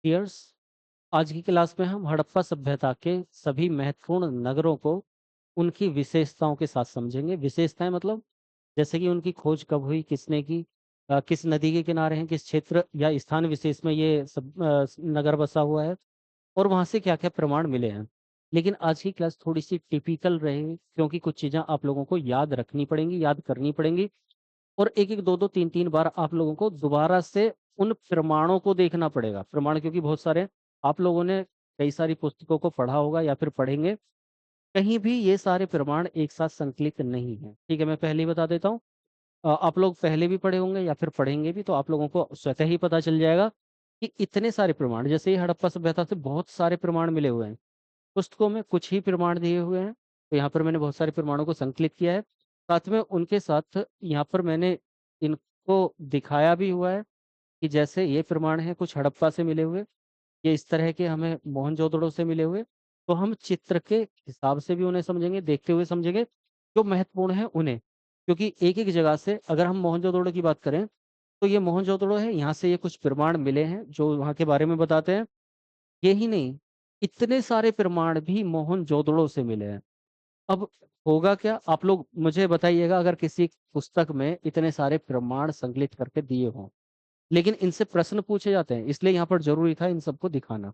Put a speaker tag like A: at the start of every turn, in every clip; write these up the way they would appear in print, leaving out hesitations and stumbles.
A: Dears, आज की class में हम हड़प्पा सभ्यता के सभी महत्वपूर्ण नगरों को उनकी विशेषताओं के साथ समझेंगे। विशेषताएं मतलब जैसे कि उनकी खोज कब हुई, किसने की, किस नदी के किनारे हैं, किस क्षेत्र या स्थान विशेष में ये सब नगर बसा हुआ है और वहां से क्या क्या प्रमाण मिले हैं। लेकिन आज की क्लास थोड़ी सी टिपिकल रहेगी क्योंकि कुछ चीजें आप लोगों को याद रखनी पड़ेंगी, याद करनी पड़ेंगी और एक एक दो दो तीन तीन बार आप लोगों को दोबारा से उन प्रमाणों को देखना पड़ेगा। प्रमाण क्योंकि बहुत सारे आप लोगों ने कई सारी पुस्तकों को पढ़ा होगा या फिर पढ़ेंगे, कहीं भी ये सारे प्रमाण एक साथ संकलित नहीं है। ठीक है, मैं पहले ही बता देता हूँ। आप लोग पहले भी पढ़े होंगे या फिर पढ़ेंगे भी तो आप लोगों को स्वतः ही पता चल जाएगा कि इतने सारे प्रमाण, जैसे ही हड़प्पा सभ्यता से बहुत सारे प्रमाण मिले हुए हैं। पुस्तकों में कुछ ही प्रमाण दिए हुए हैं, तो यहाँ पर मैंने बहुत सारे प्रमाणों को संकलित किया है। साथ में उनके साथ यहाँ पर मैंने इनको दिखाया भी हुआ है कि जैसे ये प्रमाण है कुछ हड़प्पा से मिले हुए, ये इस तरह के हमें मोहनजोदड़ो से मिले हुए, तो हम चित्र के हिसाब से भी उन्हें समझेंगे, देखते हुए समझेंगे जो महत्वपूर्ण है उन्हें। क्योंकि एक एक जगह से अगर हम मोहनजोदड़ो की बात करें तो ये मोहनजोदड़ो है, यहाँ से ये कुछ प्रमाण मिले हैं जो वहाँ के बारे में बताते हैं। यही नहीं, इतने सारे प्रमाण भी मोहनजोदड़ो से मिले हैं। अब होगा क्या, आप लोग मुझे बताइएगा, अगर किसी पुस्तक में इतने सारे प्रमाण संकलित करके दिए हों लेकिन इनसे प्रश्न पूछे जाते हैं, इसलिए यहाँ पर जरूरी था इन सबको दिखाना।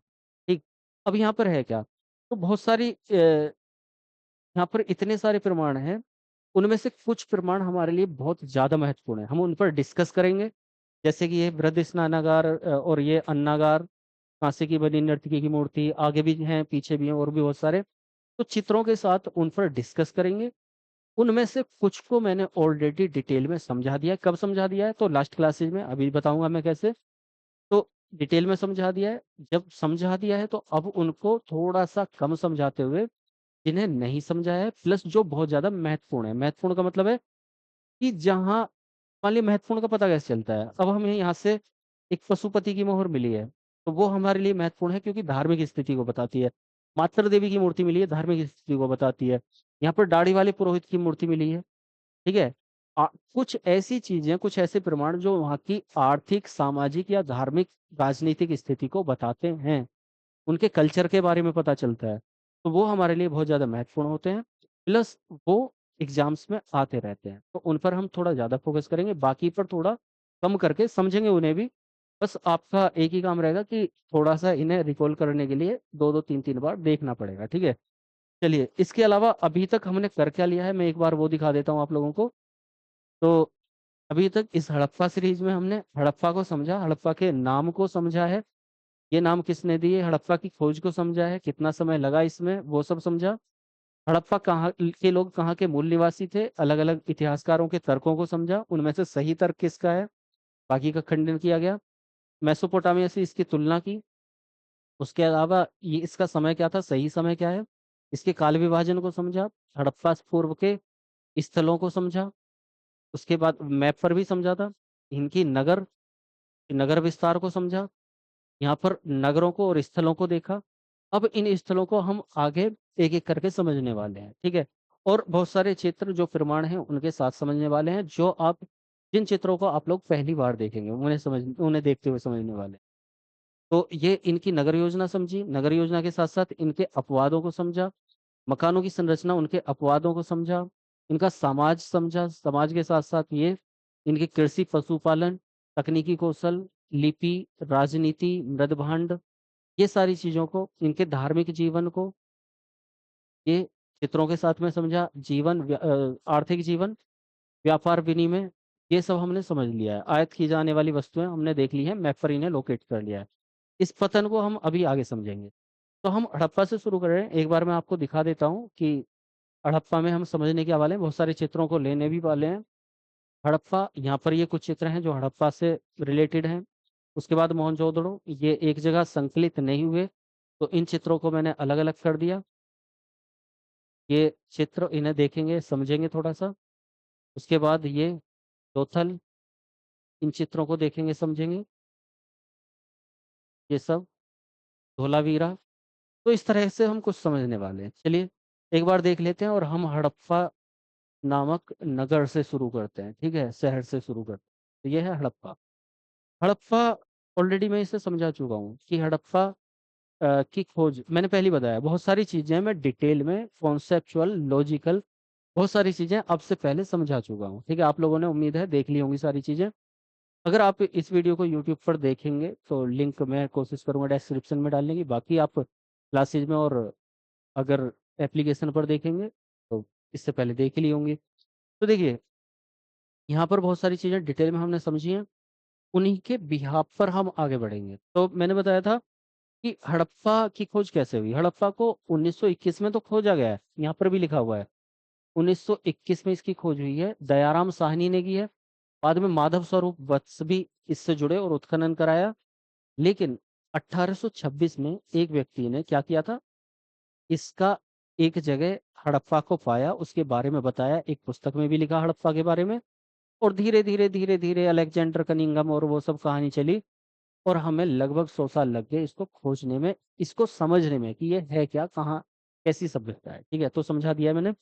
A: ठीक, अब यहाँ पर है क्या, तो बहुत सारी यहाँ पर इतने सारे प्रमाण हैं, उनमें से कुछ प्रमाण हमारे लिए बहुत ज्यादा महत्वपूर्ण है, हम उन पर डिस्कस करेंगे। जैसे कि ये बृहद स्नानागार और ये अन्नागार, कांसे की बनी नर्तकी की मूर्ति, आगे भी हैं पीछे भी हैं और भी बहुत सारे, तो चित्रों के साथ उन पर डिस्कस करेंगे। उनमें से कुछ को मैंने ऑलरेडी डिटेल में समझा दिया है। कब समझा दिया है, तो लास्ट क्लासेज में, अभी बताऊंगा मैं कैसे। तो डिटेल में समझा दिया है, जब समझा दिया है तो अब उनको थोड़ा सा कम समझाते हुए जिन्हें नहीं समझाया है, प्लस जो बहुत ज्यादा महत्वपूर्ण है। महत्वपूर्ण का मतलब है कि जहां, मान लीजिए महत्वपूर्ण का पता कैसे चलता है, अब हमें यहाँ से एक पशुपति की मोहर मिली है, तो वो हमारे लिए महत्वपूर्ण है क्योंकि धार्मिक स्थिति को बताती है। मातृ देवी की मूर्ति मिली है, धार्मिक स्थिति को बताती है। यहाँ पर दाढ़ी वाले पुरोहित की मूर्ति मिली है। ठीक है, कुछ ऐसी चीजें, कुछ ऐसे प्रमाण जो वहाँ की आर्थिक, सामाजिक या धार्मिक, राजनीतिक स्थिति को बताते हैं, उनके कल्चर के बारे में पता चलता है, तो वो हमारे लिए बहुत ज्यादा महत्वपूर्ण होते हैं। प्लस वो एग्जाम्स में आते रहते हैं, तो उन पर हम थोड़ा ज्यादा फोकस करेंगे, बाकी पर थोड़ा कम करके समझेंगे उन्हें भी। बस आपका एक ही काम रहेगा कि थोड़ा सा इन्हें रिकॉल करने के लिए दो दो तीन तीन बार देखना पड़ेगा। ठीक है, चलिए, इसके अलावा अभी तक हमने कर क्या लिया है, मैं एक बार वो दिखा देता हूँ आप लोगों को। तो अभी तक इस हड़प्पा सीरीज में हमने हड़प्पा को समझा, हड़प्पा के नाम को समझा है, ये नाम किसने दिए, हड़प्पा की खोज को समझा है, कितना समय लगा इसमें वो सब समझा। हड़प्पा कहाँ के लोग, कहाँ के मूल निवासी थे, अलग अलग इतिहासकारों के तर्कों को समझा, उनमें से सही तर्क किसका है, बाकी का खंडन किया गया। मेसोपोटामिया से इसकी तुलना की। उसके अलावा ये इसका समय क्या था, सही समय क्या है, इसके काल विभाजन को समझा, हड़प्पा पूर्व के स्थलों को समझा। उसके बाद मैप पर भी समझा था, इनकी नगर, नगर विस्तार को समझा, यहाँ पर नगरों को और स्थलों को देखा। अब इन स्थलों को हम आगे एक एक करके समझने वाले हैं। ठीक है, और बहुत सारे चित्र जो प्रमाण हैं उनके साथ समझने वाले हैं, जो आप, जिन चित्रों को आप लोग पहली बार देखेंगे उन्हें देखते हुए समझने वाले हैं। तो ये इनकी नगर योजना समझी, नगर योजना के साथ साथ इनके अपवादों को समझा, मकानों की संरचना, उनके अपवादों को समझा, इनका समाज समझा, समाज के साथ साथ ये इनकी कृषि, पशुपालन, तकनीकी कौशल, लिपि, राजनीति, मृदभांड, ये सारी चीजों को, इनके धार्मिक जीवन को, ये चित्रों के साथ में समझा। जीवन, आर्थिक जीवन, व्यापार, विनिमय, ये सब हमने समझ लिया है। आयत की जाने वाली वस्तुएं हमने देख ली है, मैप पर इन्हें लोकेट कर लिया है। इस पतन को हम अभी आगे समझेंगे। तो हम हड़प्पा से शुरू कर रहे हैं। एक बार मैं आपको दिखा देता हूँ कि हड़प्पा में हम समझने के वाले हैं, बहुत सारे चित्रों को लेने भी वाले हैं। हड़प्पा, यहाँ पर ये कुछ चित्र हैं जो हड़प्पा से रिलेटेड हैं। उसके बाद मोहनजोदड़ो, ये एक जगह संकलित नहीं हुए, तो इन चित्रों को मैंने अलग अलग कर दिया। ये चित्र, इन्हें देखेंगे, समझेंगे थोड़ा सा। उसके बाद ये लोथल, इन चित्रों को देखेंगे, समझेंगे। ये सब धोलावीरा, तो इस तरह से हम कुछ समझने वाले हैं। चलिए एक बार देख लेते हैं और हम हड़प्पा नामक नगर से शुरू करते हैं। ठीक है, शहर से शुरू करते हैं। तो ये है हड़प्पा। हड़प्पा ऑलरेडी मैं इसे समझा चुका हूँ कि हड़प्पा की खोज मैंने पहले ही बताया, बहुत सारी चीज़ें मैं डिटेल में कॉन्सेप्चुअल, लॉजिकल बहुत सारी चीज़ें अब से पहले समझा चुका हूँ। ठीक है? आप लोगों ने उम्मीद है देख ली होंगी सारी चीज़ें। अगर आप इस वीडियो को यूट्यूब पर देखेंगे तो लिंक मैं कोशिश करूँगा डिस्क्रिप्शन में डालने की। बाकी आप क्लासेज में और अगर एप्लीकेशन पर देखेंगे तो इससे पहले देख ही ली होंगी। तो देखिए, यहाँ पर बहुत सारी चीज़ें डिटेल में हमने समझी हैं, उन्हीं के बिहाफ़ पर हम आगे बढ़ेंगे। तो मैंने बताया था कि हड़प्पा की खोज कैसे हुई? हड़प्पा को 1921 में तो खोजा गया है, यहाँ पर भी लिखा हुआ है। 1921 में इसकी खोज हुई है, दयाराम साहनी ने की है। बाद में माधव स्वरूप वत्स भी इससे जुड़े और उत्खनन कराया। लेकिन 1826 में एक व्यक्ति ने क्या किया था, इसका एक जगह हड़प्पा को पाया, उसके बारे में बताया, एक पुस्तक में भी लिखा हड़प्पा के बारे में। और धीरे-धीरे अलेक्जेंडर कनिंघम और वो सब कहानी चली और हमें लगभग 100 साल लग गए इसको खोजने में, इसको समझने में कि ये है क्या, कहाँ, कैसी सभ्यता है। ठीक है? तो समझा दिया मैंने।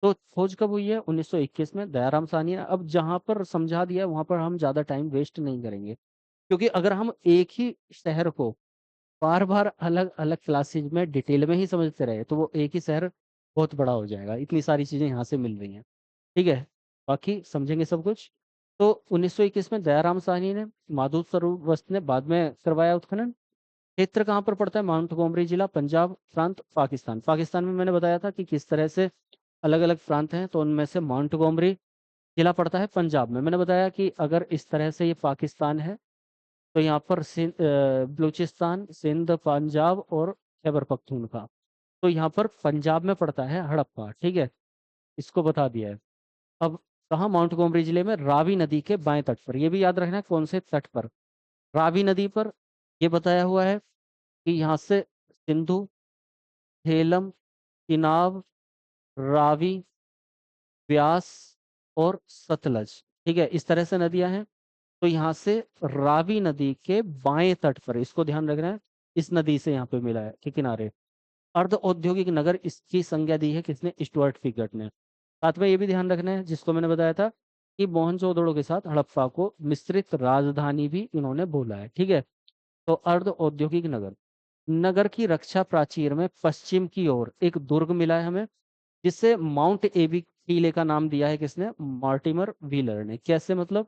A: तो खोज कब हुई है? 1921 में दयाराम साहनी ने। अब जहाँ पर समझा दिया है, वहाँ पर हम ज़्यादा टाइम वेस्ट नहीं करेंगे। क्योंकि अगर हम एक ही शहर को बार-बार अलग-अलग क्लासेज में डिटेल में ही समझते रहे, तो वो एक ही शहर बहुत बड़ा हो जाएगा। इतनी सारी चीज़ें यहाँ से मिल रही हैं। ठीक है? बाकी समझेंगे सब कुछ। तो 1921 में दयाराम साहनी ने, माधव स्वरूप वस्त ने बाद में करवाया उत्खनन। क्षेत्र कहाँ पर पड़ता है? माउंटगोमरी जिला, पंजाब प्रांत, पाकिस्तान। पाकिस्तान में मैंने बताया था कि किस तरह से अलग-अलग प्रांत हैं, तो उनमें से माउंटगोमरी जिला पड़ता है पंजाब में। मैंने बताया कि अगर इस तरह से ये पाकिस्तान है, तो यहाँ पर बलूचिस्तान, सिंध, पंजाब और खैबर पख्तूनख्वा। तो यहाँ पर पंजाब में पड़ता है हड़प्पा। ठीक है? इसको बता दिया है। अब कहाँ? माउंटगोमरी जिले में रावी नदी के बाएँ तट पर। ये भी याद रखना है कौन से तट पर? रावी नदी पर। ये बताया हुआ है कि यहाँ से सिंधु, झेलम, चिनाब, रावी, ब्यास और सतलज, ठीक है? इस तरह से नदियाँ हैं। तो यहाँ से रावी नदी के बाएँ तट पर, इसको ध्यान रखना है, इस नदी से यहाँ पे मिला है के किनारे। अर्ध औद्योगिक नगर इसकी संज्ञा दी है किसने? स्टुअर्ट फिगर्ट ने। साथ में ये भी ध्यान रखना है, जिसको मैंने बताया था कि मोहनजोदड़ो के साथ हड़प्पा को मिश्रित राजधानी भी इन्होंने बोला है। ठीक है? तो अर्ध औद्योगिक नगर। नगर की रक्षा प्राचीर में पश्चिम की ओर एक दुर्ग मिला है हमें, जिसे माउंट एबी टीले का नाम दिया है किसने? मॉर्टिमर व्हीलर ने। कैसे मतलब?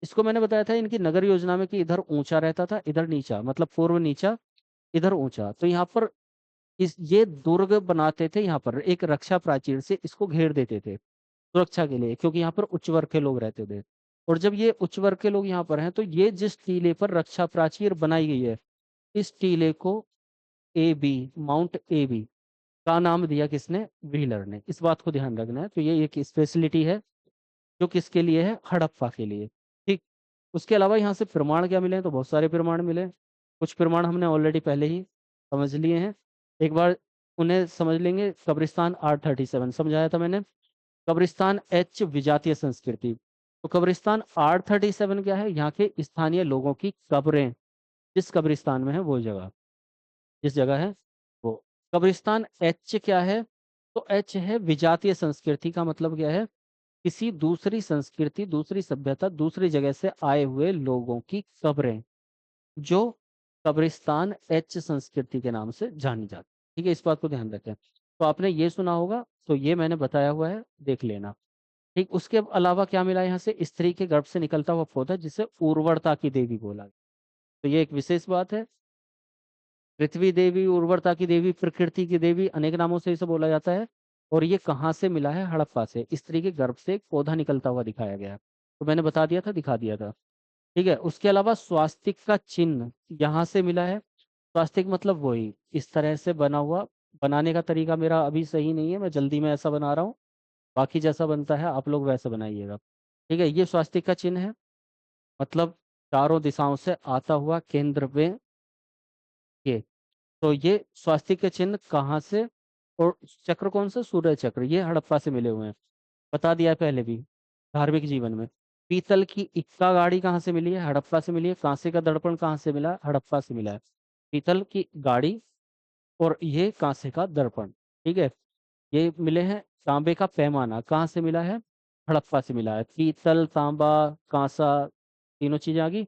A: इसको मैंने बताया था इनकी नगर योजना में कि इधर ऊंचा रहता था, इधर नीचा, मतलब पूर्व नीचा, इधर ऊंचा। तो यहाँ पर इस ये दुर्ग बनाते थे, यहाँ पर एक रक्षा प्राचीर से इसको घेर देते थे सुरक्षा के लिए, क्योंकि यहाँ पर उच्च वर्ग के लोग रहते थे। और जब ये उच्च वर्ग के लोग यहाँ पर हैं, तो ये जिस टीले पर रक्षा प्राचीर बनाई गई है, इस टीले को एबी, माउंट एबी का नाम दिया किसने? व्हीलर ने। इस बात को ध्यान रखना है। तो ये एक स्पेशलिटी है जो किसके लिए है? हड़प्पा के लिए। ठीक। उसके अलावा यहाँ से प्रमाण क्या मिले हैं? तो बहुत सारे प्रमाण मिले। कुछ प्रमाण हमने ऑलरेडी पहले ही समझ लिए हैं। एक बार उन्हें समझ लेंगे। कब्रिस्तान R37 समझाया था मैंने। कब्रिस्तान एच विजातीय संस्कृति। तो कब्रिस्तान R37 क्या है? यहाँ के स्थानीय लोगों की कब्रें, जिस कब्रिस्तान में है वो जगह, जिस जगह है वो। कब्रिस्तान एच क्या है? तो एच है विजातीय संस्कृति। का मतलब क्या है? किसी दूसरी संस्कृति, दूसरी सभ्यता, दूसरी जगह से आए हुए लोगों की कब्रें, जो कब्रिस्तान एच संस्कृति के नाम से जानी जाती। ठीक है? इस बात को ध्यान रखें। तो आपने ये सुना होगा, तो ये मैंने बताया हुआ है, देख लेना। ठीक। उसके अलावा क्या मिला यहाँ से? स्त्री के गर्भ से निकलता हुआ पौधा, जिसे उर्वरता की देवी बोला। तो ये एक विशेष बात है। पृथ्वी देवी, उर्वरता की देवी, प्रकृति की देवी, अनेक नामों से इसे बोला जाता है। और ये कहाँ से मिला है? हड़प्पा से। स्त्री के गर्भ से एक पौधा निकलता हुआ दिखाया गया है। तो मैंने बता दिया था, दिखा दिया था। ठीक है? उसके अलावा स्वास्तिक का चिन्ह यहाँ से मिला है। स्वास्तिक मतलब वही इस तरह से बना हुआ। बनाने का तरीका मेरा अभी सही नहीं है, मैं जल्दी में ऐसा बना रहा हूँ। बाकी जैसा बनता है आप लोग वैसा बनाइएगा। ठीक है? ये स्वास्तिक का चिन्ह है। मतलब चारों दिशाओं से आता हुआ केंद्र में ये। तो ये स्वास्तिक के चिन्ह कहाँ से? और चक्र कौन सा? सूर्य चक्र। ये हड़प्पा से मिले हुए हैं। बता दिया है पहले भी धार्मिक जीवन में। पीतल की इक्का गाड़ी कहाँ से मिली है? हड़प्पा से मिली है। कांसे का दर्पण कहाँ से मिला? हड़प्पा से मिला है। पीतल की गाड़ी और ये कांसे का दर्पण। ठीक है? ये मिले हैं। तांबे का पैमाना कहाँ से मिला है? हड़प्पा से मिला है। पीतल, तांबा, कांसा, तीनों चीजें आ गई।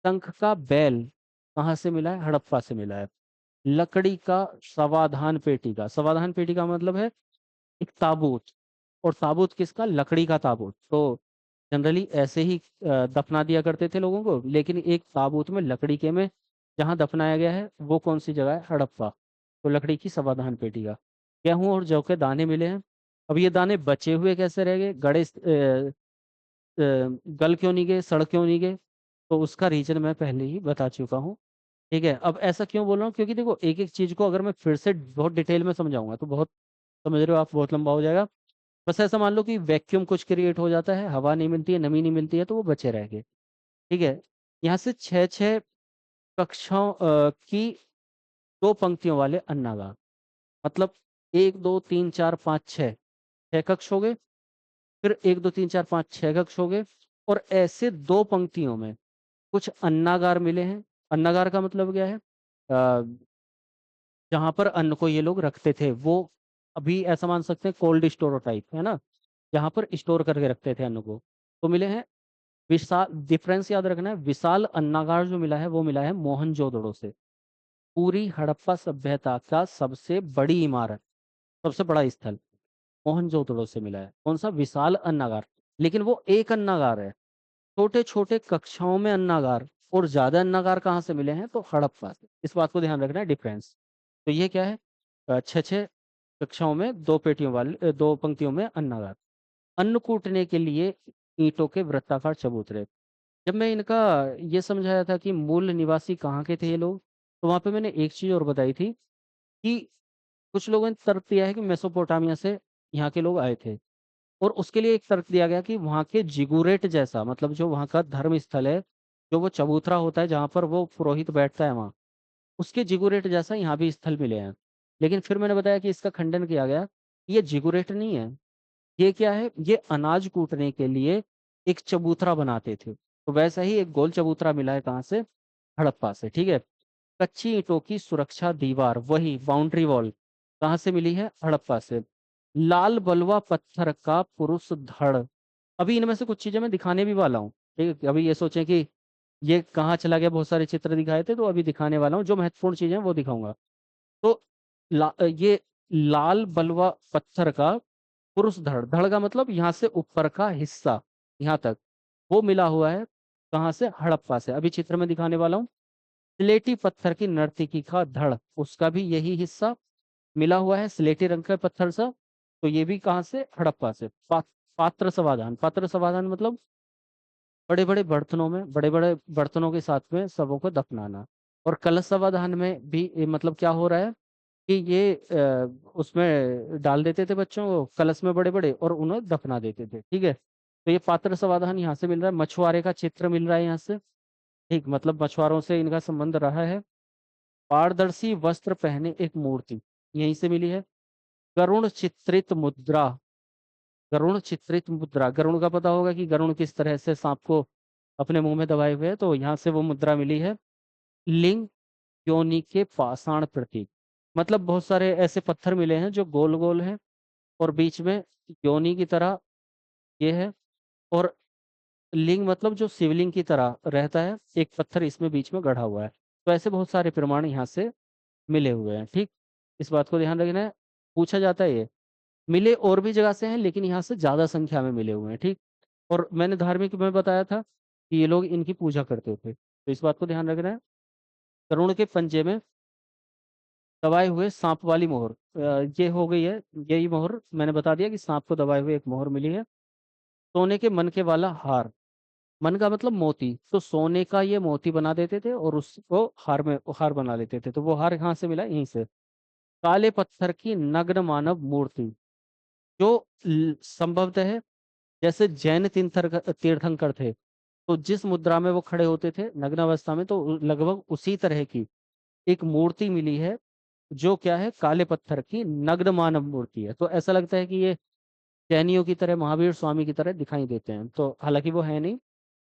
A: शंख का बैल कहाँ से मिला है? हड़प्पा से मिला है। लकड़ी का समाधान पेटी का, समाधान पेटी का मतलब है एक ताबूत। और ताबूत किसका? लकड़ी का ताबूत। तो जनरली ऐसे ही दफना दिया करते थे लोगों को, लेकिन एक ताबूत में लकड़ी के में जहाँ दफनाया गया है वो कौन सी जगह है? हड़प्पा। तो लकड़ी की समाधान पेटी का। गेहूं और जौ के दाने मिले हैं। अब ये दाने बचे हुए कैसे रह गए? गल क्यों नहीं गए, सड़ क्यों नहीं गए? तो उसका रीजन मैं पहले ही बता चुका हूँ। ठीक है, अब ऐसा क्यों बोल रहा हूँ? क्योंकि देखो, एक एक चीज को अगर मैं फिर से बहुत डिटेल में समझाऊंगा तो बहुत, समझ रहे हो आप, बहुत लंबा हो जाएगा। बस ऐसा मान लो कि वैक्यूम कुछ क्रिएट हो जाता है, हवा नहीं मिलती है, नमी नहीं मिलती है, तो वो बचे रह गए। ठीक है। यहाँ से छह छह कक्षाओं की दो पंक्तियों वाले अन्नागार, मतलब एक दो तीन चार पाँच छह, छह कक्ष हो गए। फिर एक दो तीन चार पाँच छह कक्ष हो गए। और ऐसे दो पंक्तियों में कुछ अन्नागार मिले हैं। अन्नागार का मतलब क्या है? जहां पर अन्न को ये लोग रखते थे, वो अभी ऐसा मान सकते हैं कोल्ड स्टोर टाइप है ना, जहां पर स्टोर करके रखते थे अन्न को। तो मिले हैं विशाल, डिफरेंस याद रखना है, विशाल अन्नागार जो मिला है वो मिला है मोहनजोदड़ो से। पूरी हड़प्पा सभ्यता का सबसे बड़ी इमारत, सबसे बड़ा स्थल मोहनजोदड़ो से मिला है। कौन सा? विशाल अन्नागार। लेकिन वो एक अन्नागार है, छोटे छोटे कक्षाओं में अन्नागार। और ज्यादा अन्नागार कहाँ से मिले हैं? तो हड़प्पा से। इस बात को ध्यान रखना है, डिफरेंस। तो ये क्या है? छह छह कक्षाओं में दो पेटियों वाले, दो पंक्तियों में अन्नागार। अन्न कूटने के लिए ईंटों के वृत्ताकार चबूतरे। जब मैं इनका ये समझाया था कि मूल निवासी कहाँ के थे ये लोग, तो वहां पे मैंने एक चीज और बताई थी कि कुछ लोगों ने तर्क दिया है कि मेसोपोटामिया से यहाँ के लोग आए थे। और उसके लिए एक तर्क दिया गया कि वहाँ के जिगुरेट जैसा, मतलब जो वहाँ का धर्म स्थल है, जो वो चबूतरा होता है जहाँ पर वो पुरोहित बैठता है वहाँ, उसके जिगुरेट जैसा यहाँ भी स्थल मिले हैं। लेकिन फिर मैंने बताया कि इसका खंडन किया गया, ये जिगुरेट नहीं है। ये क्या है? ये अनाज कूटने के लिए एक चबूतरा बनाते थे। तो वैसा ही एक गोल चबूतरा मिला है, कहाँ से? हड़प्पा से। ठीक है। कच्ची ईंटों की सुरक्षा दीवार, वही बाउंड्री वॉल, कहाँ से मिली है? हड़प्पा से। लाल बलुआ पत्थर का पुरुष धड़। अभी इनमें से कुछ चीजें मैं दिखाने भी वाला हूँ। ठीक है, अभी ये सोचें कि ये कहाँ चला गया, बहुत सारे चित्र दिखाए थे, तो अभी दिखाने वाला हूँ, जो महत्वपूर्ण चीजें हैं वो दिखाऊंगा। तो ये लाल बलुआ पत्थर का पुरुष धड़, धड़ का मतलब यहाँ से ऊपर का हिस्सा, यहाँ तक, वो मिला हुआ है कहाँ से? हड़प्पा से। अभी चित्र में दिखाने वाला हूँ। स्लेटी पत्थर की नर्तकी का धड़, उसका भी यही हिस्सा मिला हुआ है, स्लेटी रंग का पत्थर सा। तो ये भी कहाँ से? हड़प्पा से। पात्र समाधान, पात्र समाधान मतलब बड़े बड़े बर्तनों में, बड़े बड़े बर्तनों के साथ में सबों को दफनाना। और कलश समाधान में भी मतलब क्या हो रहा है कि ये उसमें डाल देते थे बच्चों को कलश में बड़े बड़े, और उन्हें दफना देते थे। ठीक है। तो ये पात्र समाधान यहाँ से मिल रहा है। मछुआरे का चित्र मिल रहा है यहाँ से। ठीक, मतलब मछुआरों से इनका संबंध रहा है। पारदर्शी वस्त्र पहने एक मूर्ति, यहीं से मिली है। गरुण चित्रित मुद्रा, गरुण चित्रित मुद्रा, गरुण का पता होगा कि गरुण किस तरह से सांप को अपने मुंह में दबाए हुए है, तो यहाँ से वो मुद्रा मिली है। लिंग योनि के पाषाण प्रतीक, मतलब बहुत सारे ऐसे पत्थर मिले हैं जो गोल गोल हैं, और बीच में योनि की तरह ये है। और लिंग मतलब जो शिवलिंग की तरह रहता है, एक पत्थर इसमें बीच में गढ़ा हुआ है। तो ऐसे बहुत सारे प्रमाण यहाँ से मिले हुए हैं। ठीक, इस बात को ध्यान रखना है। पूछा जाता है ये, मिले और भी जगह से हैं लेकिन यहाँ से ज्यादा संख्या में मिले हुए हैं। ठीक। और मैंने धार्मिक में बताया था कि ये लोग इनकी पूजा करते थे, तो इस बात को ध्यान रखना है। करुण के पंजे में दबाए हुए सांप वाली मोहर, ये हो गई है, यही मोहर मैंने बता दिया कि सांप को दबाए हुए एक मोहर मिली है। सोने के मनके वाला हार, मन का मतलब मोती, तो सोने का ये मोती बना देते थे और उसको हार में हार बना लेते थे। तो वो हार कहाँ से मिला? यहीं से। काले पत्थर की नग्न मानव मूर्ति, जो संभवतः है, जैसे जैन तीर्थंकर थे, तो जिस मुद्रा में वो खड़े होते थे नग्न अवस्था में, तो लगभग उसी तरह की एक मूर्ति मिली है, जो क्या है? काले पत्थर की नग्न मानव मूर्ति है। तो ऐसा लगता है कि ये जैनियों की तरह, महावीर स्वामी की तरह दिखाई देते हैं, तो हालांकि वो है नहीं।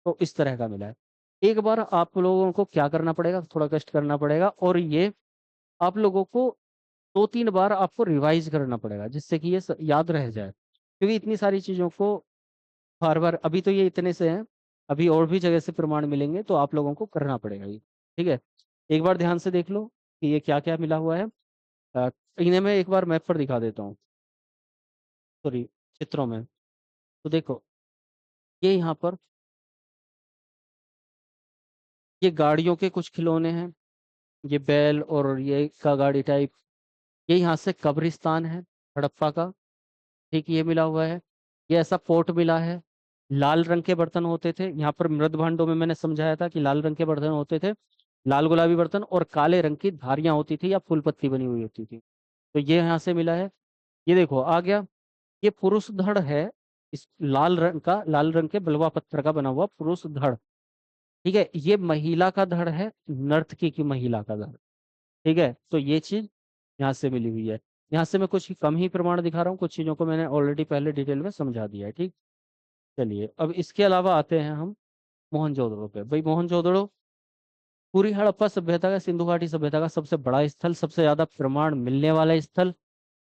A: तो इस तरह का मिला है। एक बार आप लोगों को क्या करना पड़ेगा, थोड़ा कष्ट करना पड़ेगा, और ये आप लोगों को दो तीन बार आपको रिवाइज करना पड़ेगा, जिससे कि ये याद रह जाए, क्योंकि इतनी सारी चीजों को बार बार, अभी तो ये इतने से हैं, अभी और भी जगह से प्रमाण मिलेंगे तो आप लोगों को करना पड़ेगा ये। ठीक है, एक बार ध्यान से देख लो कि ये क्या क्या मिला हुआ है। अ, इन्हें मैं एक बार मैप पर दिखा देता हूँ, सॉरी, चित्रों में। तो देखो, ये यहाँ पर ये गाड़ियों के कुछ खिलौने हैं, ये बैल और ये का गाड़ी टाइप। ये यहाँ से कब्रिस्तान है हड़प्पा का, ठीक, ये मिला हुआ है। ये ऐसा पोर्ट मिला है। लाल रंग के बर्तन होते थे यहाँ पर, मृद भांडों में मैंने समझाया था कि लाल रंग के बर्तन होते थे, लाल गुलाबी बर्तन, और काले रंग की धारियां होती थी या फूल पत्ती बनी हुई होती थी। तो ये यहाँ से मिला है। ये देखो आ गया, ये पुरुष धड़ है, इस लाल रंग का, लाल रंग के बलवा पत्थर का बना हुआ पुरुष धड़। ठीक है, ये महिला का धड़ है, नर्तकी की महिला का धड़। ठीक है, तो ये चीज यहाँ से मिली हुई है। यहाँ से मैं कुछ कम ही प्रमाण दिखा रहा हूँ, कुछ चीजों को मैंने ऑलरेडी पहले डिटेल में समझा दिया है। ठीक, चलिए अब इसके अलावा आते हैं हम मोहनजोदड़ो पे। भाई मोहनजोदड़ो पूरी हड़प्पा सभ्यता का, सिंधु घाटी सभ्यता का सबसे बड़ा स्थल, सबसे ज्यादा प्रमाण मिलने वाला स्थल,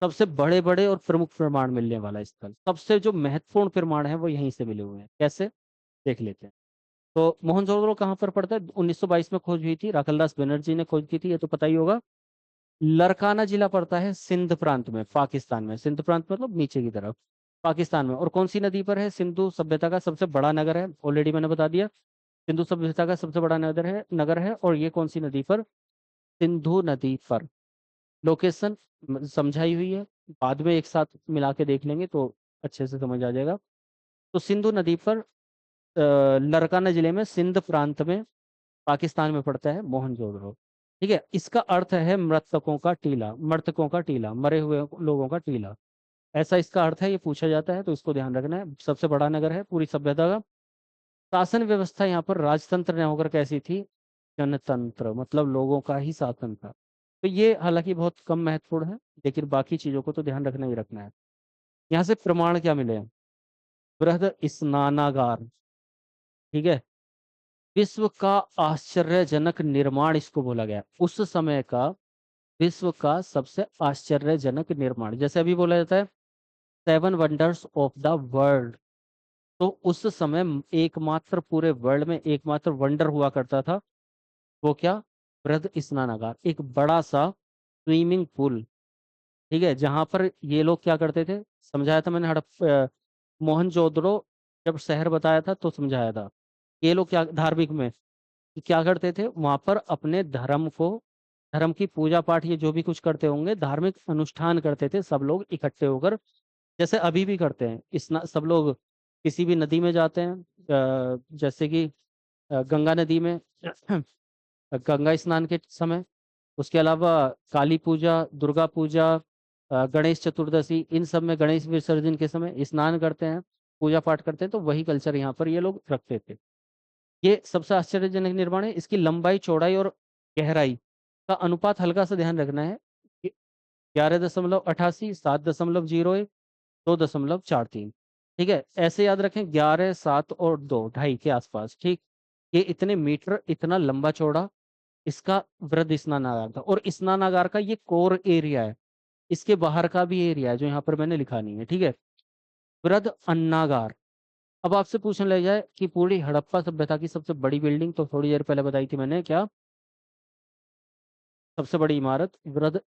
A: सबसे बड़े बड़े और प्रमुख प्रमाण मिलने वाला स्थल, सबसे जो महत्वपूर्ण प्रमाण है वो यहीं से मिले हुए हैं। कैसे, देख लेते हैं। तो मोहनजोदड़ो कहाँ पर पड़ता है? 1922 में खोज हुई थी, राखलदास बनर्जी ने खोज की थी, ये तो पता ही होगा। लरकाना जिला पड़ता है सिंध प्रांत में, पाकिस्तान में। सिंध प्रांत मतलब नीचे की तरफ, पाकिस्तान में। और कौन सी नदी पर है? सिंधु सभ्यता का सबसे बड़ा नगर है, ऑलरेडी मैंने बता दिया। सिंधु सभ्यता का सबसे बड़ा नगर है। और ये कौन सी नदी पर? सिंधु नदी पर। लोकेशन समझाई हुई है, बाद में एक साथ मिला के देख लेंगे तो अच्छे से समझ आ जाएगा। तो सिंधु नदी पर लरकाना जिले में, सिंध प्रांत में, पाकिस्तान में पड़ता है मोहनजोदड़ो। ठीक है, इसका अर्थ है मृतकों का टीला, मृतकों का टीला, मरे हुए लोगों का टीला, ऐसा इसका अर्थ है। ये पूछा जाता है तो इसको ध्यान रखना है। सबसे बड़ा नगर है पूरी सभ्यता का। शासन व्यवस्था यहाँ पर राजतंत्र न होकर कैसी थी? जनतंत्र, मतलब लोगों का ही शासन था। तो ये हालांकि बहुत कम महत्वपूर्ण है, लेकिन बाकी चीजों को तो ध्यान रखना ही रखना है। यहाँ से प्रमाण क्या मिले हैं? बृहद स्नानागार, ठीक है, विश्व का आश्चर्यजनक निर्माण इसको बोला गया, उस समय का विश्व का सबसे आश्चर्यजनक निर्माण। जैसे अभी बोला जाता है 7 वंडर्स ऑफ द वर्ल्ड, तो उस समय एकमात्र पूरे वर्ल्ड में एकमात्र वंडर हुआ करता था, वो क्या? बृहद स्नानागार, एक बड़ा सा स्विमिंग पूल। ठीक है, जहां पर ये लोग क्या करते थे, समझाया था मैंने मोहनजोदड़ो जब शहर बताया था तो समझाया था। ये लोग क्या धार्मिक में कि क्या करते थे वहां पर, अपने धर्म को, धर्म की पूजा पाठ, ये जो भी कुछ करते होंगे धार्मिक अनुष्ठान करते थे सब लोग इकट्ठे होकर, जैसे अभी भी करते हैं। सब लोग किसी भी नदी में जाते हैं, जैसे कि गंगा नदी में गंगा स्नान के समय, उसके अलावा काली पूजा, दुर्गा पूजा, गणेश चतुर्दशी, इन सब में गणेश विसर्जन के समय स्नान करते हैं, पूजा पाठ करते हैं। तो वही कल्चर यहाँ पर ये लोग रखते थे। ये सबसे आश्चर्यजनक निर्माण है। इसकी लंबाई, चौड़ाई और गहराई का अनुपात हल्का सा ध्यान रखना है। 11.88, 7.01, 2.43। ठीक है, ऐसे याद रखें, 11, 7 और 2, ढाई के आसपास। ठीक, ये इतने मीटर, इतना लंबा चौड़ा इसका वृहद स्नानागार था। और स्नानागार का ये कोर एरिया है, इसके बाहर का भी एरिया है जो यहाँ पर मैंने लिखा नहीं है। ठीक है, वृहद अन्नागार। अब आपसे पूछने लग जाए कि पूरी हड़प्पा सभ्यता की सबसे बड़ी बिल्डिंग, तो थोड़ी देर पहले बताई थी मैंने, क्या? सबसे बड़ी इमारत वृहद